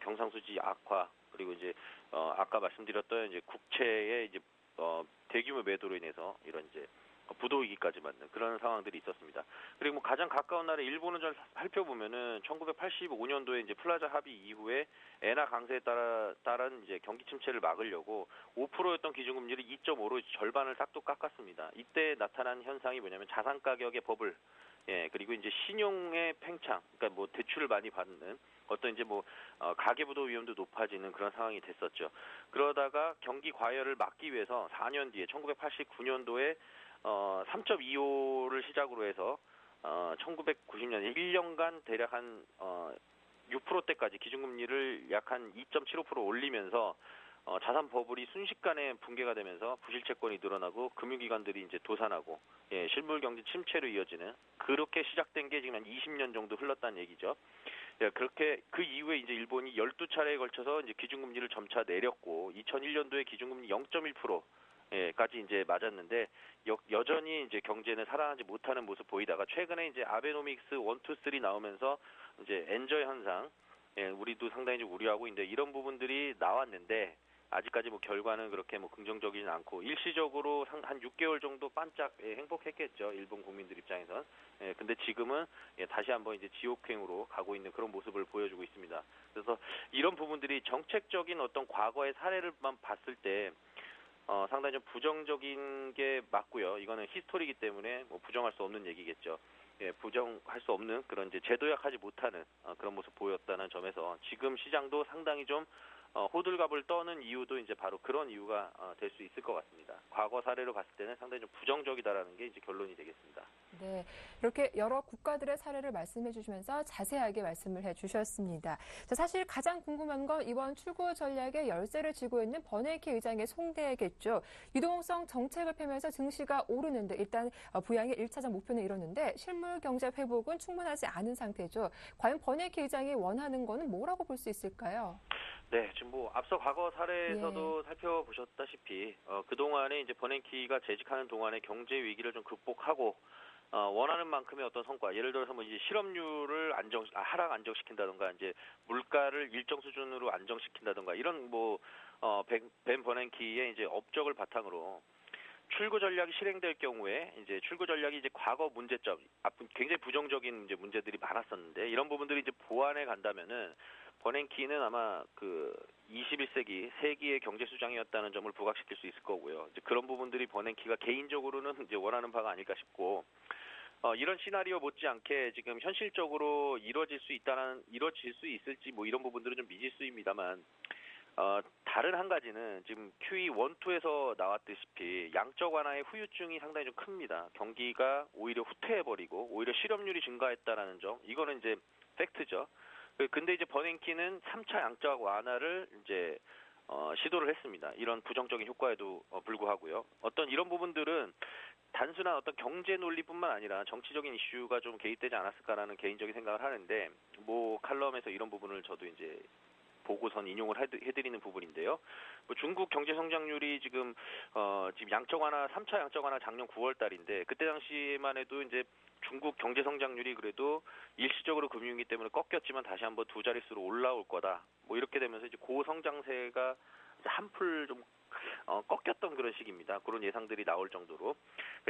경상수지 악화, 그리고 이제 아까 말씀드렸던 이제 국채의 이제 대규모 매도로 인해서 이런 이제 부도 위기까지 맞는 그런 상황들이 있었습니다. 그리고 뭐 가장 가까운 나라 일본을 좀 살펴보면은 1985년도에 이제 플라자 합의 이후에 엔화 강세에 따른 이제 경기 침체를 막으려고 5%였던 기준금리를 2.5로 절반을 싹둑 깎았습니다. 이때 나타난 현상이 뭐냐면 자산 가격의 버블, 그리고 이제 신용의 팽창, 그러니까 뭐 대출을 많이 받는 어떤 이제 뭐 가계부도 위험도 높아지는 그런 상황이 됐었죠. 그러다가 경기 과열을 막기 위해서 4년 뒤에 1989년도에 3.25를 시작으로 해서 1990년 1년간 대략 한 6%대까지 기준금리를 약 한 2.75% 올리면서 자산 버블이 순식간에 붕괴가 되면서 부실채권이 늘어나고 금융기관들이 이제 도산하고 실물 경제 침체로 이어지는, 그렇게 시작된 게 지금 한 20년 정도 흘렀다는 얘기죠. 그렇게 그 이후에 이제 일본이 12차례에 걸쳐서 이제 기준금리를 점차 내렸고 2001년도에 기준금리 0.1% 까지 이제 맞았는데 여전히 이제 경제는 살아나지 못하는 모습 보이다가 최근에 이제 아베노믹스 1, 2, 3 나오면서 이제 엔저 현상, 우리도 상당히 좀 우려하고 있는데 이런 부분들이 나왔는데 아직까지 뭐 결과는 그렇게 뭐 긍정적이진 않고 일시적으로 한 6개월 정도 반짝 행복했겠죠, 일본 국민들 입장에선. 근데 지금은 다시 한번 이제 지옥행으로 가고 있는 그런 모습을 보여주고 있습니다. 그래서 이런 부분들이 정책적인 어떤 과거의 사례를만 봤을 때 상당히 좀 부정적인 게 맞고요. 이거는 히스토리이기 때문에 뭐 부정할 수 없는 얘기겠죠. 부정할 수 없는 그런 이제 제도약하지 못하는 그런 모습 보였다는 점에서 지금 시장도 상당히 좀 호들갑을 떠는 이유도 이제 바로 그런 이유가 될 수 있을 것 같습니다. 과거 사례로 봤을 때는 상당히 좀 부정적이다라는 게 이제 결론이 되겠습니다. 네, 이렇게 여러 국가들의 사례를 말씀해 주시면서 자세하게 말씀을 해 주셨습니다. 자, 사실 가장 궁금한 건 이번 출구 전략의 열쇠를 쥐고 있는 버네키 의장의 송대겠죠. 유동성 정책을 펴면서 증시가 오르는데 일단 부양의 1차적 목표는 이뤘는데 실물 경제 회복은 충분하지 않은 상태죠. 과연 버네키 의장이 원하는 거는 뭐라고 볼 수 있을까요? 네, 지금 뭐 앞서 과거 사례에서도 살펴보셨다시피 그동안에 이제 버냉키가 재직하는 동안에 경제 위기를 좀 극복하고 원하는 만큼의 어떤 성과, 예를 들어서 뭐 이제 실업률을 하락 안정시킨다던가 이제 물가를 일정 수준으로 안정시킨다던가 이런 뭐 벤 버냉키의 이제 업적을 바탕으로 출구 전략이 실행될 경우에 이제 출구 전략이 이제 과거 문제점, 굉장히 부정적인 이제 문제들이 많았었는데 이런 부분들이 이제 보완해 간다면은 버냉키는 아마 그 21세기 세기의 경제 수장이었다는 점을 부각시킬 수 있을 거고요. 이제 그런 부분들이 버냉키가 개인적으로는 이제 원하는 바가 아닐까 싶고, 이런 시나리오 못지않게 지금 현실적으로 이루어질 수 있을지 뭐 이런 부분들은 좀 미지수입니다만, 다른 한 가지는 지금 QE 1, 2에서 나왔듯이 양적 완화의 후유증이 상당히 좀 큽니다. 경기가 오히려 후퇴해버리고 오히려 실업률이 증가했다라는 점, 이거는 이제 팩트죠. 근데 이제 버냉키는 3차 양적 완화를 이제 시도를 했습니다. 이런 부정적인 효과에도 불구하고요. 어떤 이런 부분들은 단순한 어떤 경제 논리뿐만 아니라 정치적인 이슈가 좀 개입되지 않았을까라는 개인적인 생각을 하는데, 뭐 칼럼에서 이런 부분을 저도 이제 보고선 인용을 해드리는 부분인데요. 뭐 중국 경제 성장률이 지금 양적 완화 3차 양적 완화 작년 9월 달인데, 그때 당시만 해도 이제 중국 경제 성장률이 그래도 일시적으로 금융위기 때문에 꺾였지만 다시 한번 두 자릿수로 올라올 거다. 뭐 이렇게 되면서 이제 고성장세가 이제 한풀 좀 꺾였던 그런 시기입니다. 그런 예상들이 나올 정도로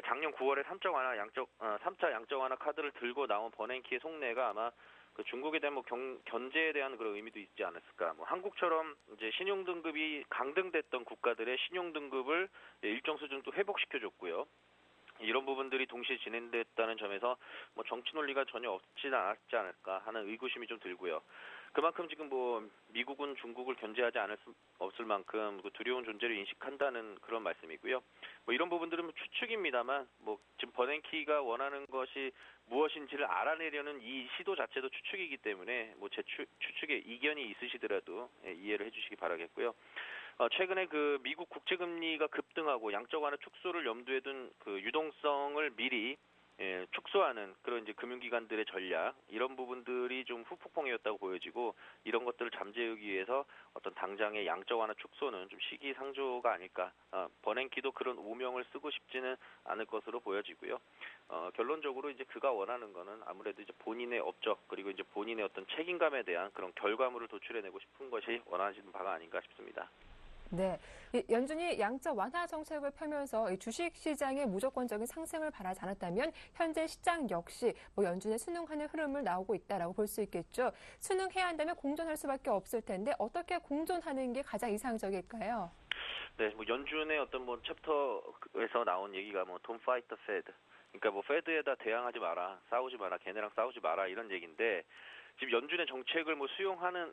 작년 9월에 3차 양적 완화 카드를 들고 나온 버냉키의 속내가 아마 그 중국에 대한 뭐 견제에 대한 그런 의미도 있지 않았을까. 뭐 한국처럼 이제 신용 등급이 강등됐던 국가들의 신용 등급을 일정 수준 또 회복시켜줬고요. 이런 부분들이 동시에 진행됐다는 점에서 뭐 정치 논리가 전혀 없지는 않았지 않을까 하는 의구심이 좀 들고요. 그만큼 지금 뭐 미국은 중국을 견제하지 없을 만큼 그 두려운 존재를 인식한다는 그런 말씀이고요. 뭐 이런 부분들은 뭐 추측입니다만, 뭐 지금 버냉키가 원하는 것이 무엇인지를 알아내려는 이 시도 자체도 추측이기 때문에 뭐 제 추측에 이견이 있으시더라도 이해를 해주시기 바라겠고요. 최근에 그 미국 국채금리가 급등하고 양적 완화 축소를 염두에 둔 그 유동성을 미리 축소하는 그런 이제 금융기관들의 전략, 이런 부분들이 좀 후폭풍이었다고 보여지고, 이런 것들을 잠재우기 위해서 어떤 당장의 양적 완화 축소는 좀 시기상조가 아닐까. 버냉키도 그런 오명을 쓰고 싶지는 않을 것으로 보여지고요. 결론적으로 이제 그가 원하는 거는 아무래도 이제 본인의 업적, 그리고 이제 본인의 어떤 책임감에 대한 그런 결과물을 도출해내고 싶은 것이 원하시는 바가 아닌가 싶습니다. 네, 연준이 양적 완화 정책을 펴면서 주식 시장의 무조건적인 상승을 바라지 않았다면 현재 시장 역시 뭐 연준에 순응하는 흐름을 나오고 있다라고 볼 수 있겠죠. 순응해야 한다면 공존할 수밖에 없을 텐데 어떻게 공존하는 게 가장 이상적일까요? 네, 뭐 연준의 어떤 뭐 챕터에서 나온 얘기가 뭐 Don't fight the Fed. 그러니까 뭐 페드에다 대항하지 마라, 싸우지 마라, 걔네랑 싸우지 마라, 이런 얘기인데, 지금 연준의 정책을 뭐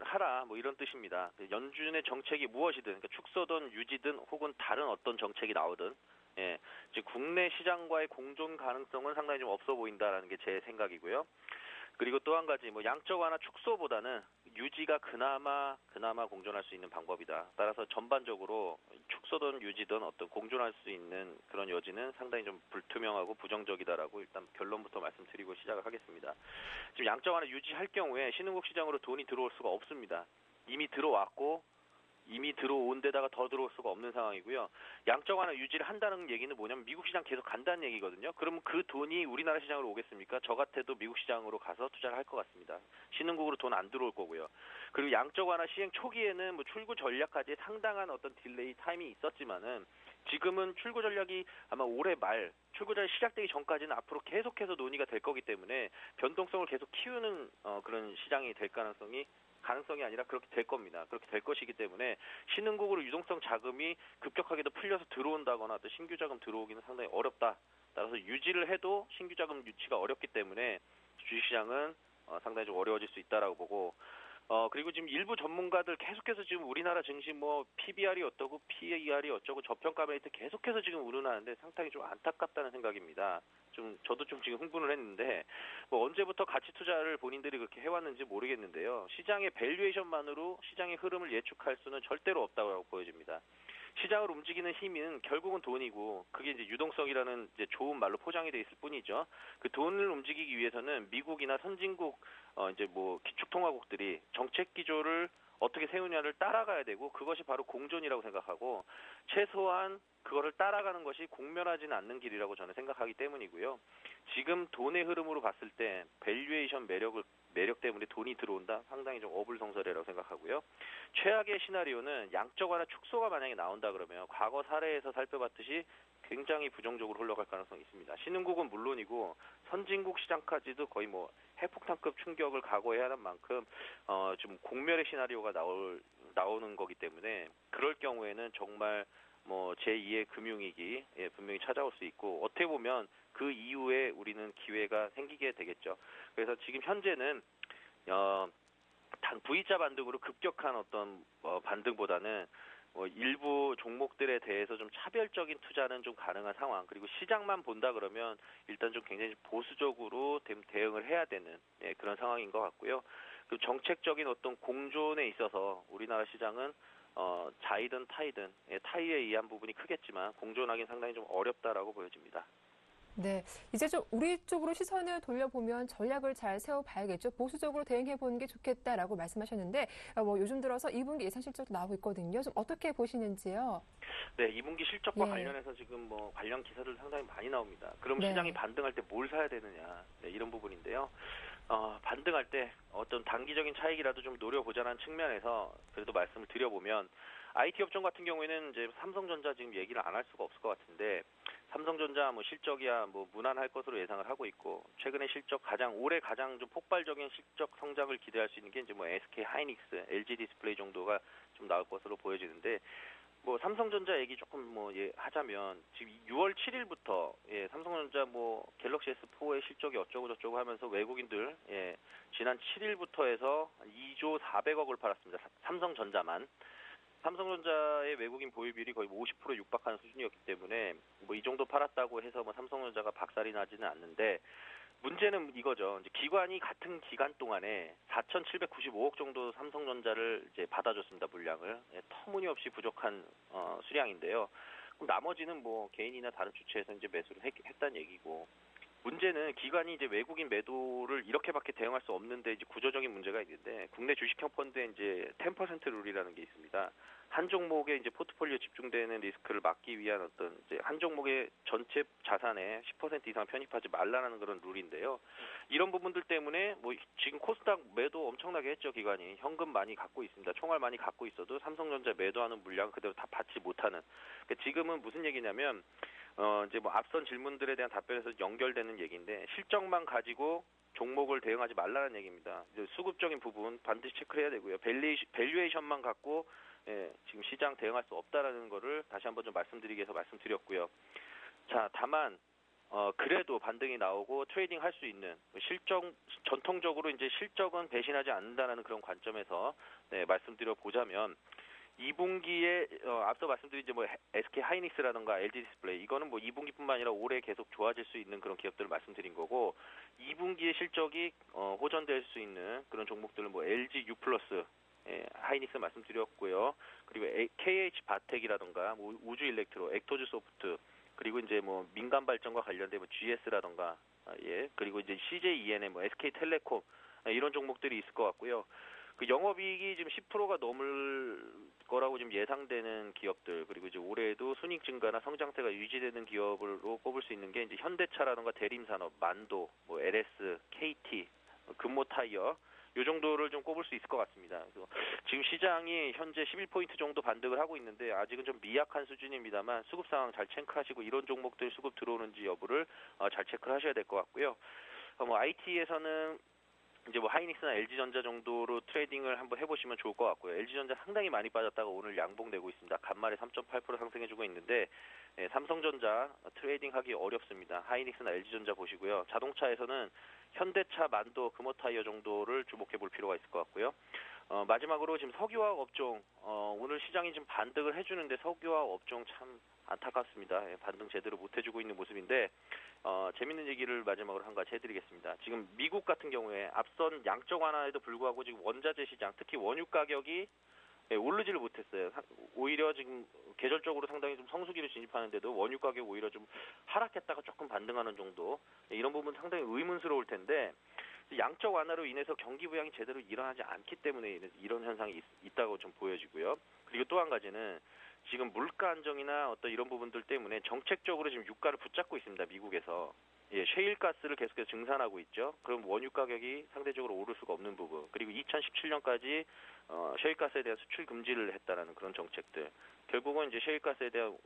하라, 뭐 이런 뜻입니다. 연준의 정책이 무엇이든, 그러니까 축소든 유지든 혹은 다른 어떤 정책이 나오든, 지금 국내 시장과의 공존 가능성은 상당히 좀 없어 보인다라는 게 제 생각이고요. 그리고 또 한 가지, 뭐 양적 완화 축소보다는 유지가 그나마 공존할 수 있는 방법이다. 따라서 전반적으로 축소든 유지든 어떤 공존할 수 있는 그런 여지는 상당히 좀 불투명하고 부정적이다라고 일단 결론부터 말씀드리고 시작을 하겠습니다. 지금 양적 완화 유지할 경우에 신흥국 시장으로 돈이 들어올 수가 없습니다. 이미 들어왔고 이미 들어온 데다가 더 들어올 수가 없는 상황이고요. 양적 완화 유지를 한다는 얘기는 뭐냐면 미국 시장 계속 간다는 얘기거든요. 그러면 그 돈이 우리나라 시장으로 오겠습니까? 저 같아도 미국 시장으로 가서 투자를 할 것 같습니다. 신흥국으로 돈 안 들어올 거고요. 그리고 양적 완화 시행 초기에는 뭐 출구 전략까지 상당한 어떤 딜레이 타임이 있었지만은, 지금은 출구 전략이 아마 올해 말 출구 전략이 시작되기 전까지는 앞으로 계속해서 논의가 될 거기 때문에 변동성을 계속 키우는 그런 시장이 될 가능성이 아니라 그렇게 될 겁니다. 그렇게 될 것이기 때문에 신흥국으로 유동성 자금이 급격하게도 풀려서 들어온다거나 또 신규 자금 들어오기는 상당히 어렵다. 따라서 유지를 해도 신규 자금 유치가 어렵기 때문에 주식시장은 상당히 좀 어려워질 수 있다라고 보고, 그리고 지금 일부 전문가들 계속해서 지금 우리나라 증시 뭐 PBR이 어떠고 PER이 어쩌고 저평가 메리트 계속해서 지금 우러나는데 상당히 좀 안타깝다는 생각입니다. 저도 좀 지금 흥분을 했는데, 뭐 언제부터 가치 투자를 본인들이 그렇게 해왔는지 모르겠는데요. 시장의 밸류에이션만으로 시장의 흐름을 예측할 수는 절대로 없다고 보여집니다. 시장을 움직이는 힘은 결국은 돈이고, 그게 이제 유동성이라는 이제 좋은 말로 포장이 돼 있을 뿐이죠. 그 돈을 움직이기 위해서는 미국이나 선진국 이제 뭐 기축통화국들이 정책 기조를 어떻게 세우냐를 따라가야 되고, 그것이 바로 공존이라고 생각하고, 최소한 그거를 따라가는 것이 공멸하지는 않는 길이라고 저는 생각하기 때문이고요. 지금 돈의 흐름으로 봤을 때 밸류에이션 매력 때문에 돈이 들어온다? 상당히 좀 어불성설이라고 생각하고요. 최악의 시나리오는 양적 완화 축소가 만약에 나온다 그러면 과거 사례에서 살펴봤듯이 굉장히 부정적으로 흘러갈 가능성이 있습니다. 신흥국은 물론이고 선진국 시장까지도 거의 뭐 핵폭탄급 충격을 각오해야 하는 만큼 좀 공멸의 시나리오가 나오는 거기 때문에, 그럴 경우에는 정말 뭐 제2의 금융위기 분명히 찾아올 수 있고, 어떻게 보면 그 이후에 우리는 기회가 생기게 되겠죠. 그래서 지금 현재는 V자 반등으로 급격한 어떤 반등보다는 일부 종목들에 대해서 좀 차별적인 투자는 좀 가능한 상황, 그리고 시장만 본다 그러면 일단 좀 굉장히 보수적으로 대응을 해야 되는 그런 상황인 것 같고요. 그 정책적인 어떤 공존에 있어서 우리나라 시장은 자이든 타이든 타이에 의한 부분이 크겠지만 공존하기는 상당히 좀 어렵다라고 보여집니다. 네, 이제 좀 우리 쪽으로 시선을 돌려보면 전략을 잘 세워봐야겠죠. 보수적으로 대응해보는 게 좋겠다라고 말씀하셨는데 요즘 들어서 2분기 예상 실적도 나오고 있거든요. 좀 어떻게 보시는지요? 네, 2분기 실적과 예. 관련해서 지금 관련 기사들 상당히 많이 나옵니다. 그럼 네. 시장이 반등할 때 뭘 사야 되느냐, 이런 부분인데요. 반등할 때 어떤 단기적인 차익이라도 좀 노려보자는 측면에서 그래도 말씀을 드려보면 IT 업종 같은 경우에는 이제 삼성전자 지금 얘기를 안 할 수가 없을 것 같은데 삼성전자 실적이야 무난할 것으로 예상을 하고 있고 최근에 실적 올해 가장 좀 폭발적인 실적 성장을 기대할 수 있는 게 이제 SK 하이닉스, LG 디스플레이 정도가 좀 나올 것으로 보여지는데 삼성전자 얘기 조금 하자면 지금 6월 7일부터 삼성전자 갤럭시 S4의 실적이 어쩌고 저쩌고 하면서 외국인들 지난 7일부터 해서 2조 400억을 팔았습니다. 삼성전자만. 삼성전자의 외국인 보유 비율이 거의 50% 육박하는 수준이었기 때문에 이 정도 팔았다고 해서 삼성전자가 박살이 나지는 않는데 문제는 이거죠. 이제 기관이 같은 기간 동안에 4,795억 정도 삼성전자를 이제 받아줬습니다. 물량을. 터무니없이 부족한 수량인데요. 그럼 나머지는 개인이나 다른 주체에서 이제 매수를 했다는 얘기고. 문제는 기관이 이제 외국인 매도를 이렇게밖에 대응할 수 없는데 이제 구조적인 문제가 있는데 국내 주식형 펀드에 이제 10% 룰이라는 게 있습니다. 한 종목에 이제 포트폴리오 집중되는 리스크를 막기 위한 어떤 이제 한 종목의 전체 자산의 10% 이상 편입하지 말라는 그런 룰인데요. 이런 부분들 때문에 지금 코스닥 매도 엄청나게 했죠. 기관이 현금 많이 갖고 있습니다. 총알 많이 갖고 있어도 삼성전자 매도하는 물량 그대로 다 받지 못하는. 그러니까 지금은 무슨 얘기냐면 이제 앞선 질문들에 대한 답변에서 연결되는 얘기인데 실적만 가지고 종목을 대응하지 말라는 얘기입니다. 이제 수급적인 부분 반드시 체크를 해야 되고요. 밸류에이션만 갖고 지금 시장 대응할 수 없다라는 거를 다시 한번 좀 말씀드리기 위해서 말씀드렸고요. 자, 다만 그래도 반등이 나오고 트레이딩 할 수 있는 전통적으로 이제 실적은 배신하지 않는다라는 그런 관점에서 말씀드려 보자면 2분기에 앞서 말씀드린 이제 SK 하이닉스라든가 LG 디스플레이 이거는 2분기뿐만 아니라 올해 계속 좋아질 수 있는 그런 기업들을 말씀드린 거고 2분기의 실적이 호전될 수 있는 그런 종목들은 LG U+, 하이닉스 말씀드렸고요. 그리고 KH 바텍이라든가 우주 일렉트로, 액토즈 소프트 그리고 이제 민간 발전과 관련된 GS라든가 그리고 이제 CJ ENM, SK 텔레콤 이런 종목들이 있을 것 같고요. 그 영업이익이 지금 10%가 넘을 거라고 지금 예상되는 기업들 그리고 이제 올해에도 순이익 증가나 성장세가 유지되는 기업으로 꼽을 수 있는 게 이제 현대차라든가 대림산업, 만도, LS, KT, 금모타이어 이 정도를 좀 꼽을 수 있을 것 같습니다. 그래서 지금 시장이 현재 11포인트 정도 반등을 하고 있는데 아직은 좀 미약한 수준입니다만 수급 상황 잘 체크하시고 이런 종목들 수급 들어오는지 여부를 잘 체크를 하셔야 될 것 같고요. IT에서는 이제 하이닉스나 LG전자 정도로 트레이딩을 한번 해보시면 좋을 것 같고요. LG전자 상당히 많이 빠졌다가 오늘 양봉되고 있습니다. 간말에 3.8% 상승해주고 있는데 삼성전자 트레이딩하기 어렵습니다. 하이닉스나 LG전자 보시고요. 자동차에서는 현대차, 만도, 금호타이어 정도를 주목해 볼 필요가 있을 것 같고요. 마지막으로 지금 석유화학 업종 오늘 시장이 지금 반등을 해주는데 석유화학 업종 참 안타깝습니다. 반등 제대로 못 해주고 있는 모습인데 재밌는 얘기를 마지막으로 한 가지 해드리겠습니다. 지금 미국 같은 경우에 앞선 양적 완화에도 불구하고 지금 원자재 시장 특히 원유 가격이 오르지를 못했어요. 오히려 지금 계절적으로 상당히 좀 성수기를 진입하는데도 원유 가격 오히려 좀 하락했다가 조금 반등하는 정도 이런 부분 상당히 의문스러울 텐데 양적 완화로 인해서 경기 부양이 제대로 일어나지 않기 때문에 이런 현상이 있다고 좀 보여지고요. 그리고 또 한 가지는 지금 물가 안정이나 어떤 이런 부분들 때문에 정책적으로 지금 유가를 붙잡고 있습니다. 미국에서. 셰일가스를 계속해서 증산하고 있죠. 그럼 원유 가격이 상대적으로 오를 수가 없는 부분. 그리고 2017년까지 셰일가스에 대한 수출 금지를 했다라는 그런 정책들. 결국은 이제 셰일가스에 대한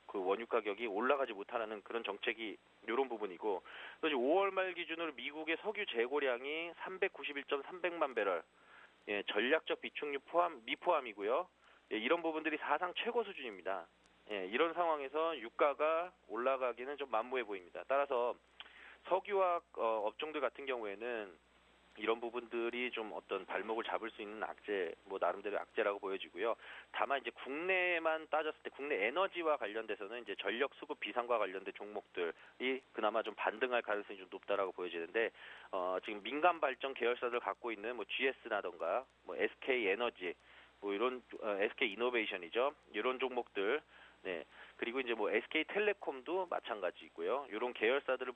그 원유 가격이 올라가지 못하는 그런 정책이 이런 부분이고 또 이제 5월 말 기준으로 미국의 석유 재고량이 391.300만 배럴. 전략적 비축유 미포함이고요. 이런 부분들이 사상 최고 수준입니다. 이런 상황에서 유가가 올라가기는 좀 만무해 보입니다. 따라서 석유화학 업종들 같은 경우에는 이런 부분들이 좀 어떤 발목을 잡을 수 있는 악재, 뭐 나름대로 악재라고 보여지고요. 다만 이제 국내만 따졌을 때 국내 에너지와 관련돼서는 이제 전력 수급 비상과 관련된 종목들이 그나마 좀 반등할 가능성이 좀 높다라고 보여지는데 지금 민간 발전 계열사들 갖고 있는 뭐 GS라던가 뭐 SK 에너지 뭐 이런 SK 이노베이션이죠. 이런 종목들 네. 그리고 이제 뭐 SK텔레콤도 마찬가지고요. 이런 계열사들을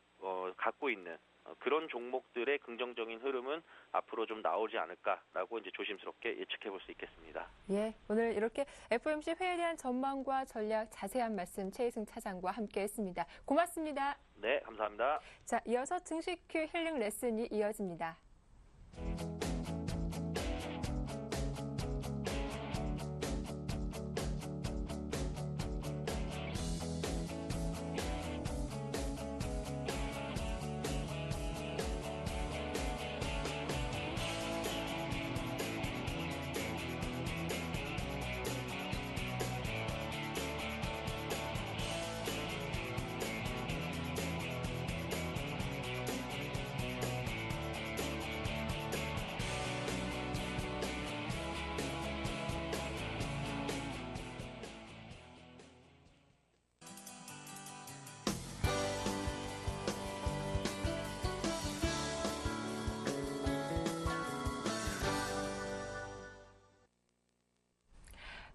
갖고 있는 그런 종목들의 긍정적인 흐름은 앞으로 좀 나오지 않을까라고 이제 조심스럽게 예측해 볼 수 있겠습니다. 예, 오늘 이렇게 FOMC 회의에 대한 전망과 전략 자세한 말씀 최희승 차장과 함께했습니다. 고맙습니다. 네, 감사합니다. 자, 이어서 증시 큐 힐링 레슨이 이어집니다.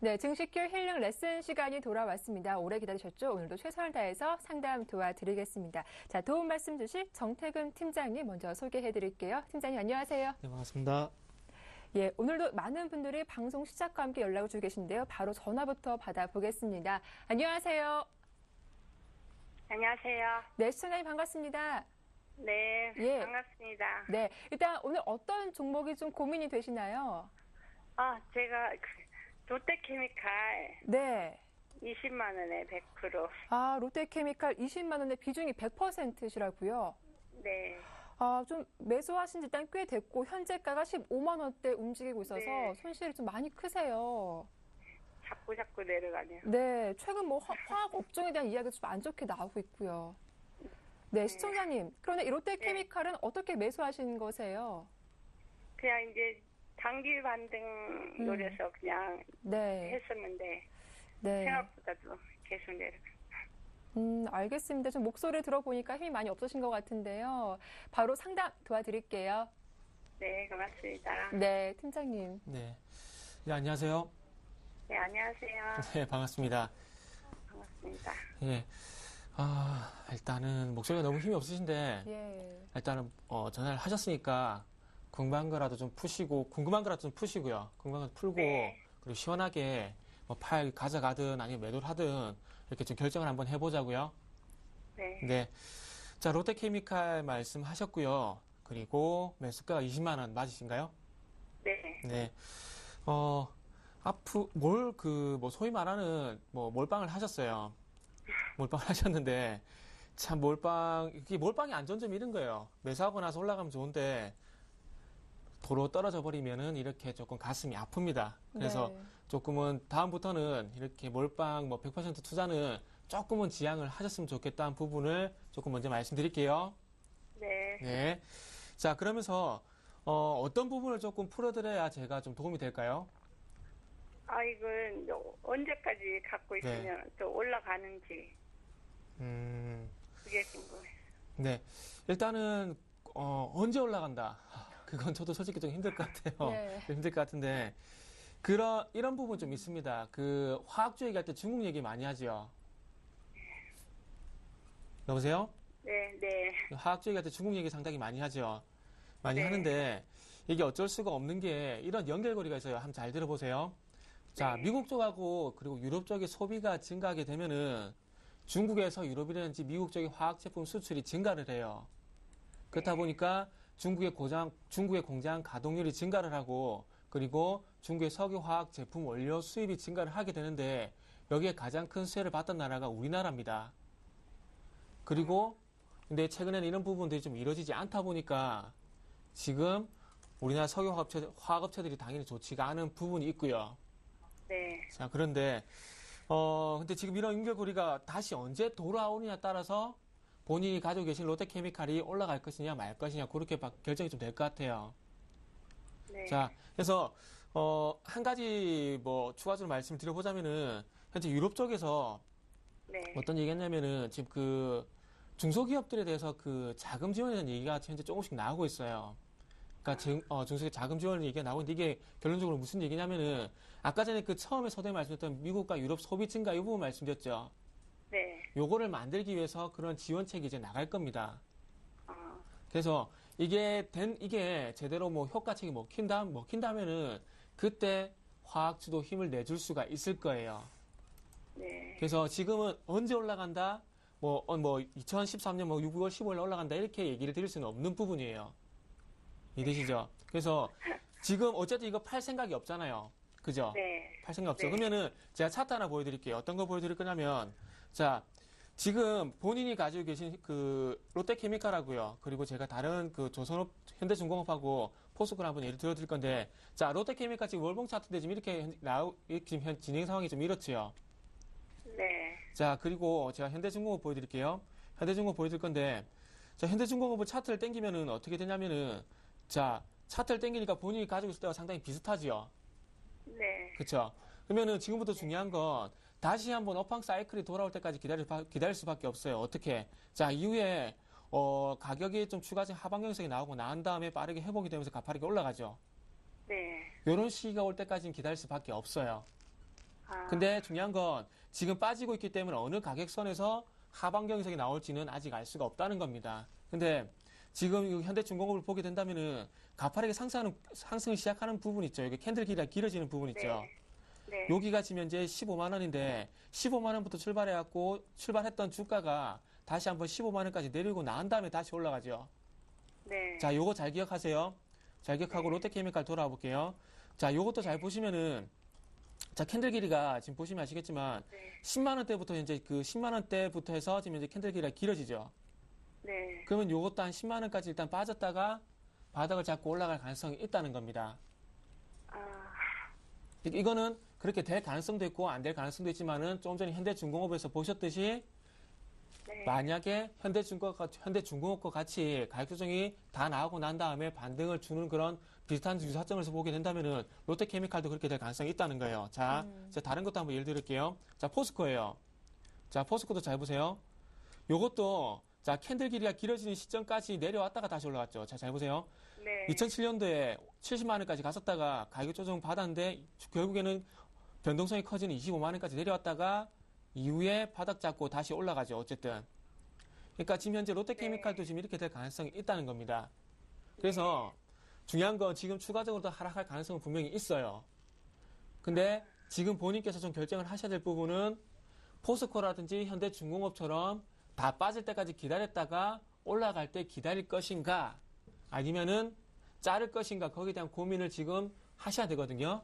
네, 증시큐 힐링 레슨 시간이 돌아왔습니다. 오래 기다리셨죠? 오늘도 최선을 다해서 상담 도와드리겠습니다. 자, 도움 말씀 주실 정태근 팀장님 먼저 소개해드릴게요. 팀장님 안녕하세요. 네, 반갑습니다. 예, 오늘도 많은 분들이 방송 시작과 함께 연락을 주고 계신데요. 바로 전화부터 받아보겠습니다. 안녕하세요. 안녕하세요. 네, 시청자님 반갑습니다. 네, 예. 반갑습니다. 네, 일단 오늘 어떤 종목이 좀 고민이 되시나요? 제가 롯데케미칼 네. 20만 원에 100%. 롯데케미칼 20만 원의 비중이 100%시라고요? 네. 좀 매수하신 지 일단 꽤 됐고 현재가가 15만 원대 움직이고 있어서 네. 손실이 좀 많이 크세요. 자꾸 내려가네요. 네, 최근 뭐 화학 업종에 대한 이야기도 좀 안 좋게 나오고 있고요. 네, 시청자님. 그런데 이 롯데케미칼은 어떻게 매수하신 거세요? 그냥 이제 단기 반등 노려서 그냥 네. 했었는데 네. 생각보다도 계속 내려가. 알겠습니다. 좀 목소리 들어보니까 힘이 많이 없으신 것 같은데요. 바로 상담 도와드릴게요. 네, 고맙습니다. 네, 팀장님. 네. 네, 안녕하세요. 네, 안녕하세요. 네, 반갑습니다. 반갑습니다. 예. 일단은 목소리가 너무 힘이 없으신데, 예. 일단은, 전화를 하셨으니까, 궁금한 거라도 좀 푸시고요. 궁금한 거 풀고, 네. 그리고 시원하게, 뭐, 가져가든 아니면 매도를 하든, 이렇게 좀 결정을 한번 해보자고요. 네. 네. 자, 롯데케미칼 말씀하셨고요. 그리고 매수가가 20만 원 맞으신가요? 네. 네. 소위 말하는, 몰빵을 하셨어요. 몰빵을 하셨는데, 참, 이게 몰빵이 안 좋은 점이 이런 거예요. 매수하고 나서 올라가면 좋은데, 도로 떨어져 버리면은 이렇게 조금 가슴이 아픕니다. 그래서 네. 조금은 다음부터는 이렇게 몰빵 100% 투자는 조금은 지양을 하셨으면 좋겠다는 부분을 조금 먼저 말씀드릴게요. 네. 네. 자, 그러면서, 어떤 부분을 조금 풀어드려야 제가 좀 도움이 될까요? 이건 언제까지 갖고 있으면 또 올라가는지 그게 궁금해요. 네. 일단은, 언제 올라간다. 그건 저도 솔직히 좀 힘들 것 같아요. 네. 힘들 것 같은데, 이런 부분 좀 있습니다. 화학주 얘기할 때 중국 얘기 많이 하죠. 여보세요? 네, 네. 화학주 얘기할 때 중국 얘기 상당히 많이 하죠. 많이 네. 하는데, 이게 어쩔 수가 없는 게 이런 연결고리가 있어요. 한번 잘 들어보세요. 자, 네. 미국 쪽하고 그리고 유럽 쪽의 소비가 증가하게 되면은 중국에서 유럽이라든지 미국 쪽의 화학 제품 수출이 증가를 해요. 그렇다 보니까 중국의 공장 가동률이 증가를 하고 그리고 중국의 석유 화학 제품 원료 수입이 증가를 하게 되는데 여기에 가장 큰 수혜를 받던 나라가 우리나라입니다. 그리고 근데 최근에는 이런 부분들이 좀 이루어지지 않다 보니까 지금 우리나라 석유 화학업체들이 당연히 좋지가 않은 부분이 있고요. 네. 자, 그런데 근데 지금 이런 연결고리가 다시 언제 돌아오느냐에 따라서 본인이 가지고 계신 롯데케미칼이 올라갈 것이냐 말 것이냐 그렇게 결정이 좀 될 것 같아요. 네. 자, 그래서 한 가지 뭐 추가적으로 말씀을 드려보자면은 현재 유럽 쪽에서 네. 어떤 얘기했냐면은 지금 그 중소기업들에 대해서 그 자금 지원에 대한 얘기가 현재 조금씩 나오고 있어요. 그러니까 중소기업 자금 지원 얘기가 나오고 있는데 이게 결론적으로 무슨 얘기냐면은 아까 전에 그 처음에 서두에 말씀드렸던 미국과 유럽 소비 증가 이 부분 말씀드렸죠. 네. 요거를 만들기 위해서 그런 지원책이 이제 나갈 겁니다. 어, 그래서 이게 제대로 뭐 효과책이 먹힌다면은 그때 화학주도 힘을 내줄 수가 있을 거예요. 네. 그래서 지금은 언제 올라간다? 뭐 2013년 6월 15일 올라간다 이렇게 얘기를 드릴 수는 없는 부분이에요. 이해되시죠? 그래서 지금 어쨌든 이거 팔 생각이 없잖아요. 그죠? 네. 팔 생각 없죠. 네. 그러면은 제가 차트 하나 보여드릴게요. 어떤 거 보여드릴 거냐면 자 지금 본인이 가지고 계신 그 롯데케미칼하고요. 그리고 제가 다른 그 조선업, 현대중공업하고 포스코를 한번 예를 들어드릴 건데 자 롯데케미칼 지금 월봉 차트인데 지금 이렇게 지금 진행 상황이 좀 이렇지요. 네. 자, 그리고 제가 현대중공업 보여드릴게요. 현대중공업 보여드릴 건데, 자, 현대중공업을 차트를 땡기면은 어떻게 되냐면은, 자, 차트를 땡기니까 본인이 가지고 있을 때와 상당히 비슷하지요. 네. 그쵸? 그러면은 지금부터 중요한 건, 다시 한번 업황 사이클이 돌아올 때까지 기다릴 수밖에 없어요. 어떻게? 자, 이후에, 가격이 좀 추가적인 하방 형성이 나오고 난 다음에 빠르게 회복이 되면서 가파르게 올라가죠. 네. 요런 시기가 올 때까지는 기다릴 수밖에 없어요. 아, 근데 중요한 건 지금 빠지고 있기 때문에 어느 가격선에서 하방 경색이 나올지는 아직 알 수가 없다는 겁니다. 근데 지금 이 현대중공업을 보게 된다면은 가파르게 상승을 시작하는 부분 있죠. 여기 캔들 길이가 길어지는 부분 있죠. 네. 여기가 지금 현재 15만 원인데 15만 원부터 출발해갖고 출발했던 주가가 다시 한번 15만 원까지 내리고 난 다음에 다시 올라가죠. 네. 자, 요거 잘 기억하세요. 잘 기억하고 롯데케미칼 돌아와 볼게요. 자, 요것도 잘 보시면은 자, 캔들 길이가 지금 보시면 아시겠지만 네. 10만 원대부터 이제 그 10만 원대부터 해서 지금 이제 캔들 길이가 길어지죠. 네. 그러면 요것도 한 10만 원까지 일단 빠졌다가 바닥을 잡고 올라갈 가능성이 있다는 겁니다. 아, 이거는 그렇게 될 가능성도 있고 안 될 가능성도 있지만은 조금 전에 현대중공업에서 보셨듯이 네. 만약에 현대중공업과 같이 가격 조정이 다 나오고 난 다음에 반등을 주는 그런 비슷한 유사점에서 보게 된다면은 롯데케미칼도 그렇게 될 가능성이 있다는 거예요. 자, 다른 것도 한번 예를 들을게요. 자, 포스코예요. 자, 포스코도 잘 보세요. 요것도 자, 캔들 길이가 길어지는 시점까지 내려왔다가 다시 올라갔죠. 자, 잘 보세요. 네. 2007년도에 70만 원까지 갔었다가 가격 조정 받았는데 결국에는 변동성이 커지는 25만 원까지 내려왔다가 이후에 바닥 잡고 다시 올라가죠. 어쨌든. 그러니까 지금 현재 롯데케미칼도 지금 이렇게 될 가능성이 있다는 겁니다. 그래서 중요한 건 지금 추가적으로 더 하락할 가능성은 분명히 있어요. 근데 지금 본인께서 좀 결정을 하셔야 될 부분은 포스코라든지 현대중공업처럼 다 빠질 때까지 기다렸다가 올라갈 때 기다릴 것인가 아니면은 자를 것인가 거기에 대한 고민을 지금 하셔야 되거든요.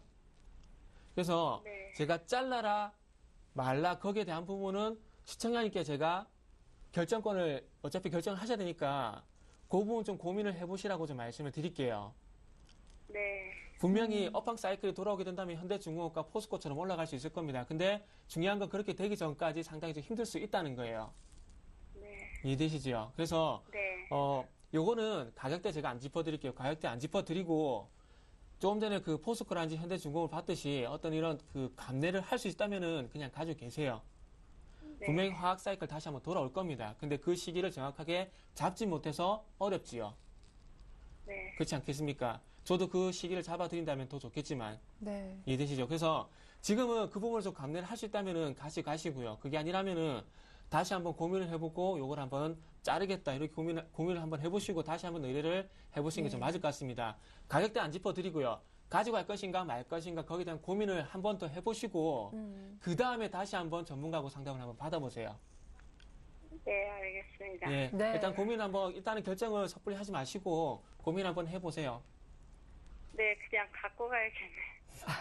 그래서 네. 제가 잘라라 말라 거기에 대한 부분은 시청자님께 제가 결정권을 어차피 결정을 하셔야 되니까 그 부분 좀 고민을 해보시라고 좀 말씀을 드릴게요. 네. 분명히 업황 사이클이 돌아오게 된다면 현대중공업과 포스코처럼 올라갈 수 있을 겁니다. 근데 중요한 건 그렇게 되기 전까지 상당히 좀 힘들 수 있다는 거예요. 네. 이해되시죠? 그래서 네. 요거는 가격대 제가 안 짚어드릴게요. 가격대 안 짚어드리고 조금 전에 그 포스코라든지 현대중공업을 봤듯이 어떤 이런 그 감내를 할 수 있다면은 그냥 가지고 계세요. 네. 분명히 화학 사이클 다시 한번 돌아올 겁니다. 근데 그 시기를 정확하게 잡지 못해서 어렵지요. 네. 그렇지 않겠습니까? 저도 그 시기를 잡아드린다면 더 좋겠지만 네. 이해되시죠? 그래서 지금은 그 부분을 좀 감내를 할 수 있다면은 같이 가시고요. 그게 아니라면은 다시 한번 고민을 해보고 요걸 한번 자르겠다 이렇게 고민을 한번 해보시고 다시 한번 의뢰를 해보시는 게 좀 맞을 것 같습니다. 가격대 안 짚어드리고요. 가지고 갈 것인가 말 것인가 거기에 대한 고민을 한 번 더 해보시고 그 다음에 다시 한번 전문가하고 상담을 한번 받아보세요. 네, 알겠습니다. 예, 네. 일단 고민 한번 일단은 결정을 섣불리 하지 마시고 고민 한번 해보세요. 네, 그냥 갖고 가야겠네.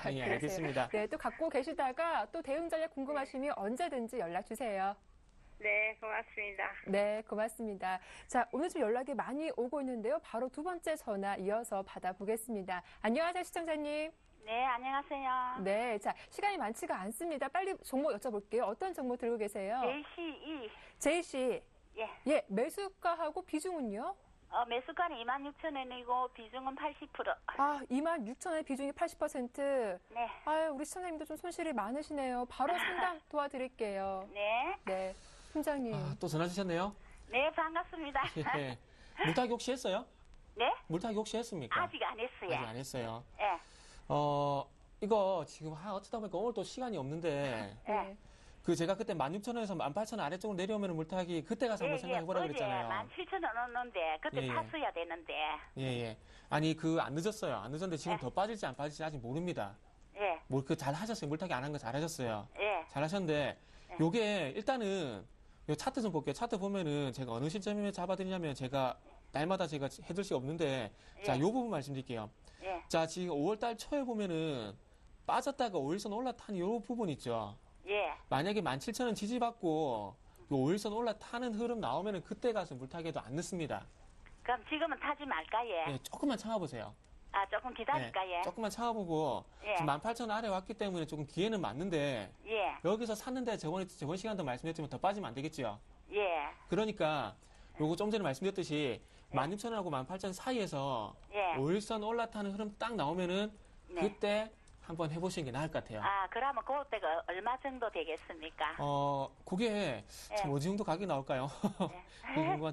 예, 그러세요. 알겠습니다. 네, 또 갖고 계시다가 또 대응 전략 궁금하시면 언제든지 연락 주세요. 네, 고맙습니다. 네, 고맙습니다. 자, 오늘 좀 연락이 많이 오고 있는데요. 바로 두 번째 전화 이어서 받아보겠습니다. 안녕하세요, 시청자님. 네, 안녕하세요. 네, 자, 시간이 많지가 않습니다. 빨리 종목 여쭤볼게요. 어떤 종목 들고 계세요? JCE. JC. 예. 예, 매수가하고 비중은요? 매수가는 26,000원이고 비중은 80%. 아, 26,000원의 비중이 80%. 네. 아유, 우리 시청자님도 좀 손실이 많으시네요. 바로 상담 도와드릴게요. 네. 네, 팀장님. 또 전화 주셨네요. 네, 반갑습니다. 예. 물타기 혹시 했어요? 네? 물타기 혹시 했습니까? 아직 안 했어요. 아직 안 했어요. 예. 이거 지금 어쩌다 보니까 오늘 또 시간이 없는데 네. 그 제가 그때 16,000원에서 18,000원 아래쪽으로 내려오면 물타기 그때 가서 한번 생각해보라 그랬잖아요. 17,000원 얻는데 그때 예, 예. 탔어야 되는데. 예. 아니 안 늦었어요. 안 늦었는데 지금 더 빠질지 안 빠질지 아직 모릅니다. 예. 잘 하셨어요. 물타기 안 한 거 잘하셨어요. 예. 잘하셨는데 요게 일단은 요 차트 좀 볼게요. 차트 보면은 제가 어느 시점에 잡아드리냐면 제가 날마다 제가 해줄 수 없는데 자, 요 부분 말씀드릴게요. 예. 자, 지금 5월달 초에 보면은 빠졌다가 5일선 올라타는 요 부분 있죠. 예. 만약에 17,000원 지지받고 요 5일선 올라타는 흐름 나오면은 그때 가서 물타기해도 안 늦습니다. 그럼 지금은 타지 말까, 예? 예, 조금만 참아보세요. 조금 기다릴까, 예? 조금만 참아보고 예. 지금 18,000원 아래 왔기 때문에 조금 기회는 맞는데 예. 여기서 샀는데 저번 시간도 말씀드렸지만 더 빠지면 안 되겠죠. 예. 그러니까 요거 좀 전에 말씀드렸듯이 16,000원하고 18,000원 사이에서 예. 5일선 올라타는 흐름 딱 나오면은 네. 그때 한번 해보시는 게 나을 것 같아요. 그러면 그때가 얼마 정도 되겠습니까? 그게 참 어느 정도 가격이 나올까요?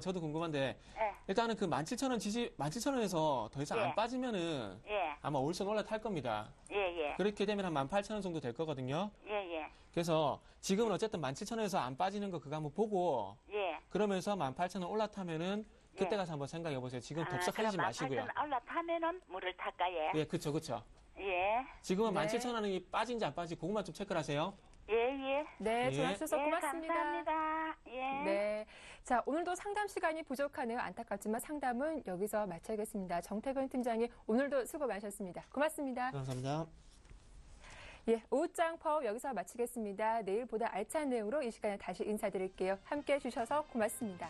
저도 궁금한데 예. 일단은 그 17,000원 17,000원에서 더 이상 예. 안 빠지면은 예. 아마 5일선 올라탈 겁니다. 예. 그렇게 되면 한 18,000원 정도 될 거거든요. 예. 그래서 지금은 어쨌든 17,000원에서 안 빠지는 거 그거 한번 보고 예. 그러면서 18,000원 올라타면은 그때 예. 가서 한번 생각해 보세요. 지금 덥석하지 그럼 마시고요. 18,000원 올라타면은 물을 탈까, 예? 예, 그쵸. 예. 지금은 네. 17,000원이 빠진지 안 빠진지 그것만 좀 체크를 하세요. 예. 네, 전화 주셔서 예, 고맙습니다. 감사합니다. 예. 네. 자, 오늘도 상담 시간이 부족하네요. 안타깝지만 상담은 여기서 마쳐야겠습니다. 정태근 팀장님, 오늘도 수고 많으셨습니다. 고맙습니다. 감사합니다. 예, 오후장 파업 여기서 마치겠습니다. 내일 보다 알찬 내용으로 이 시간에 다시 인사드릴게요. 함께해 주셔서 고맙습니다.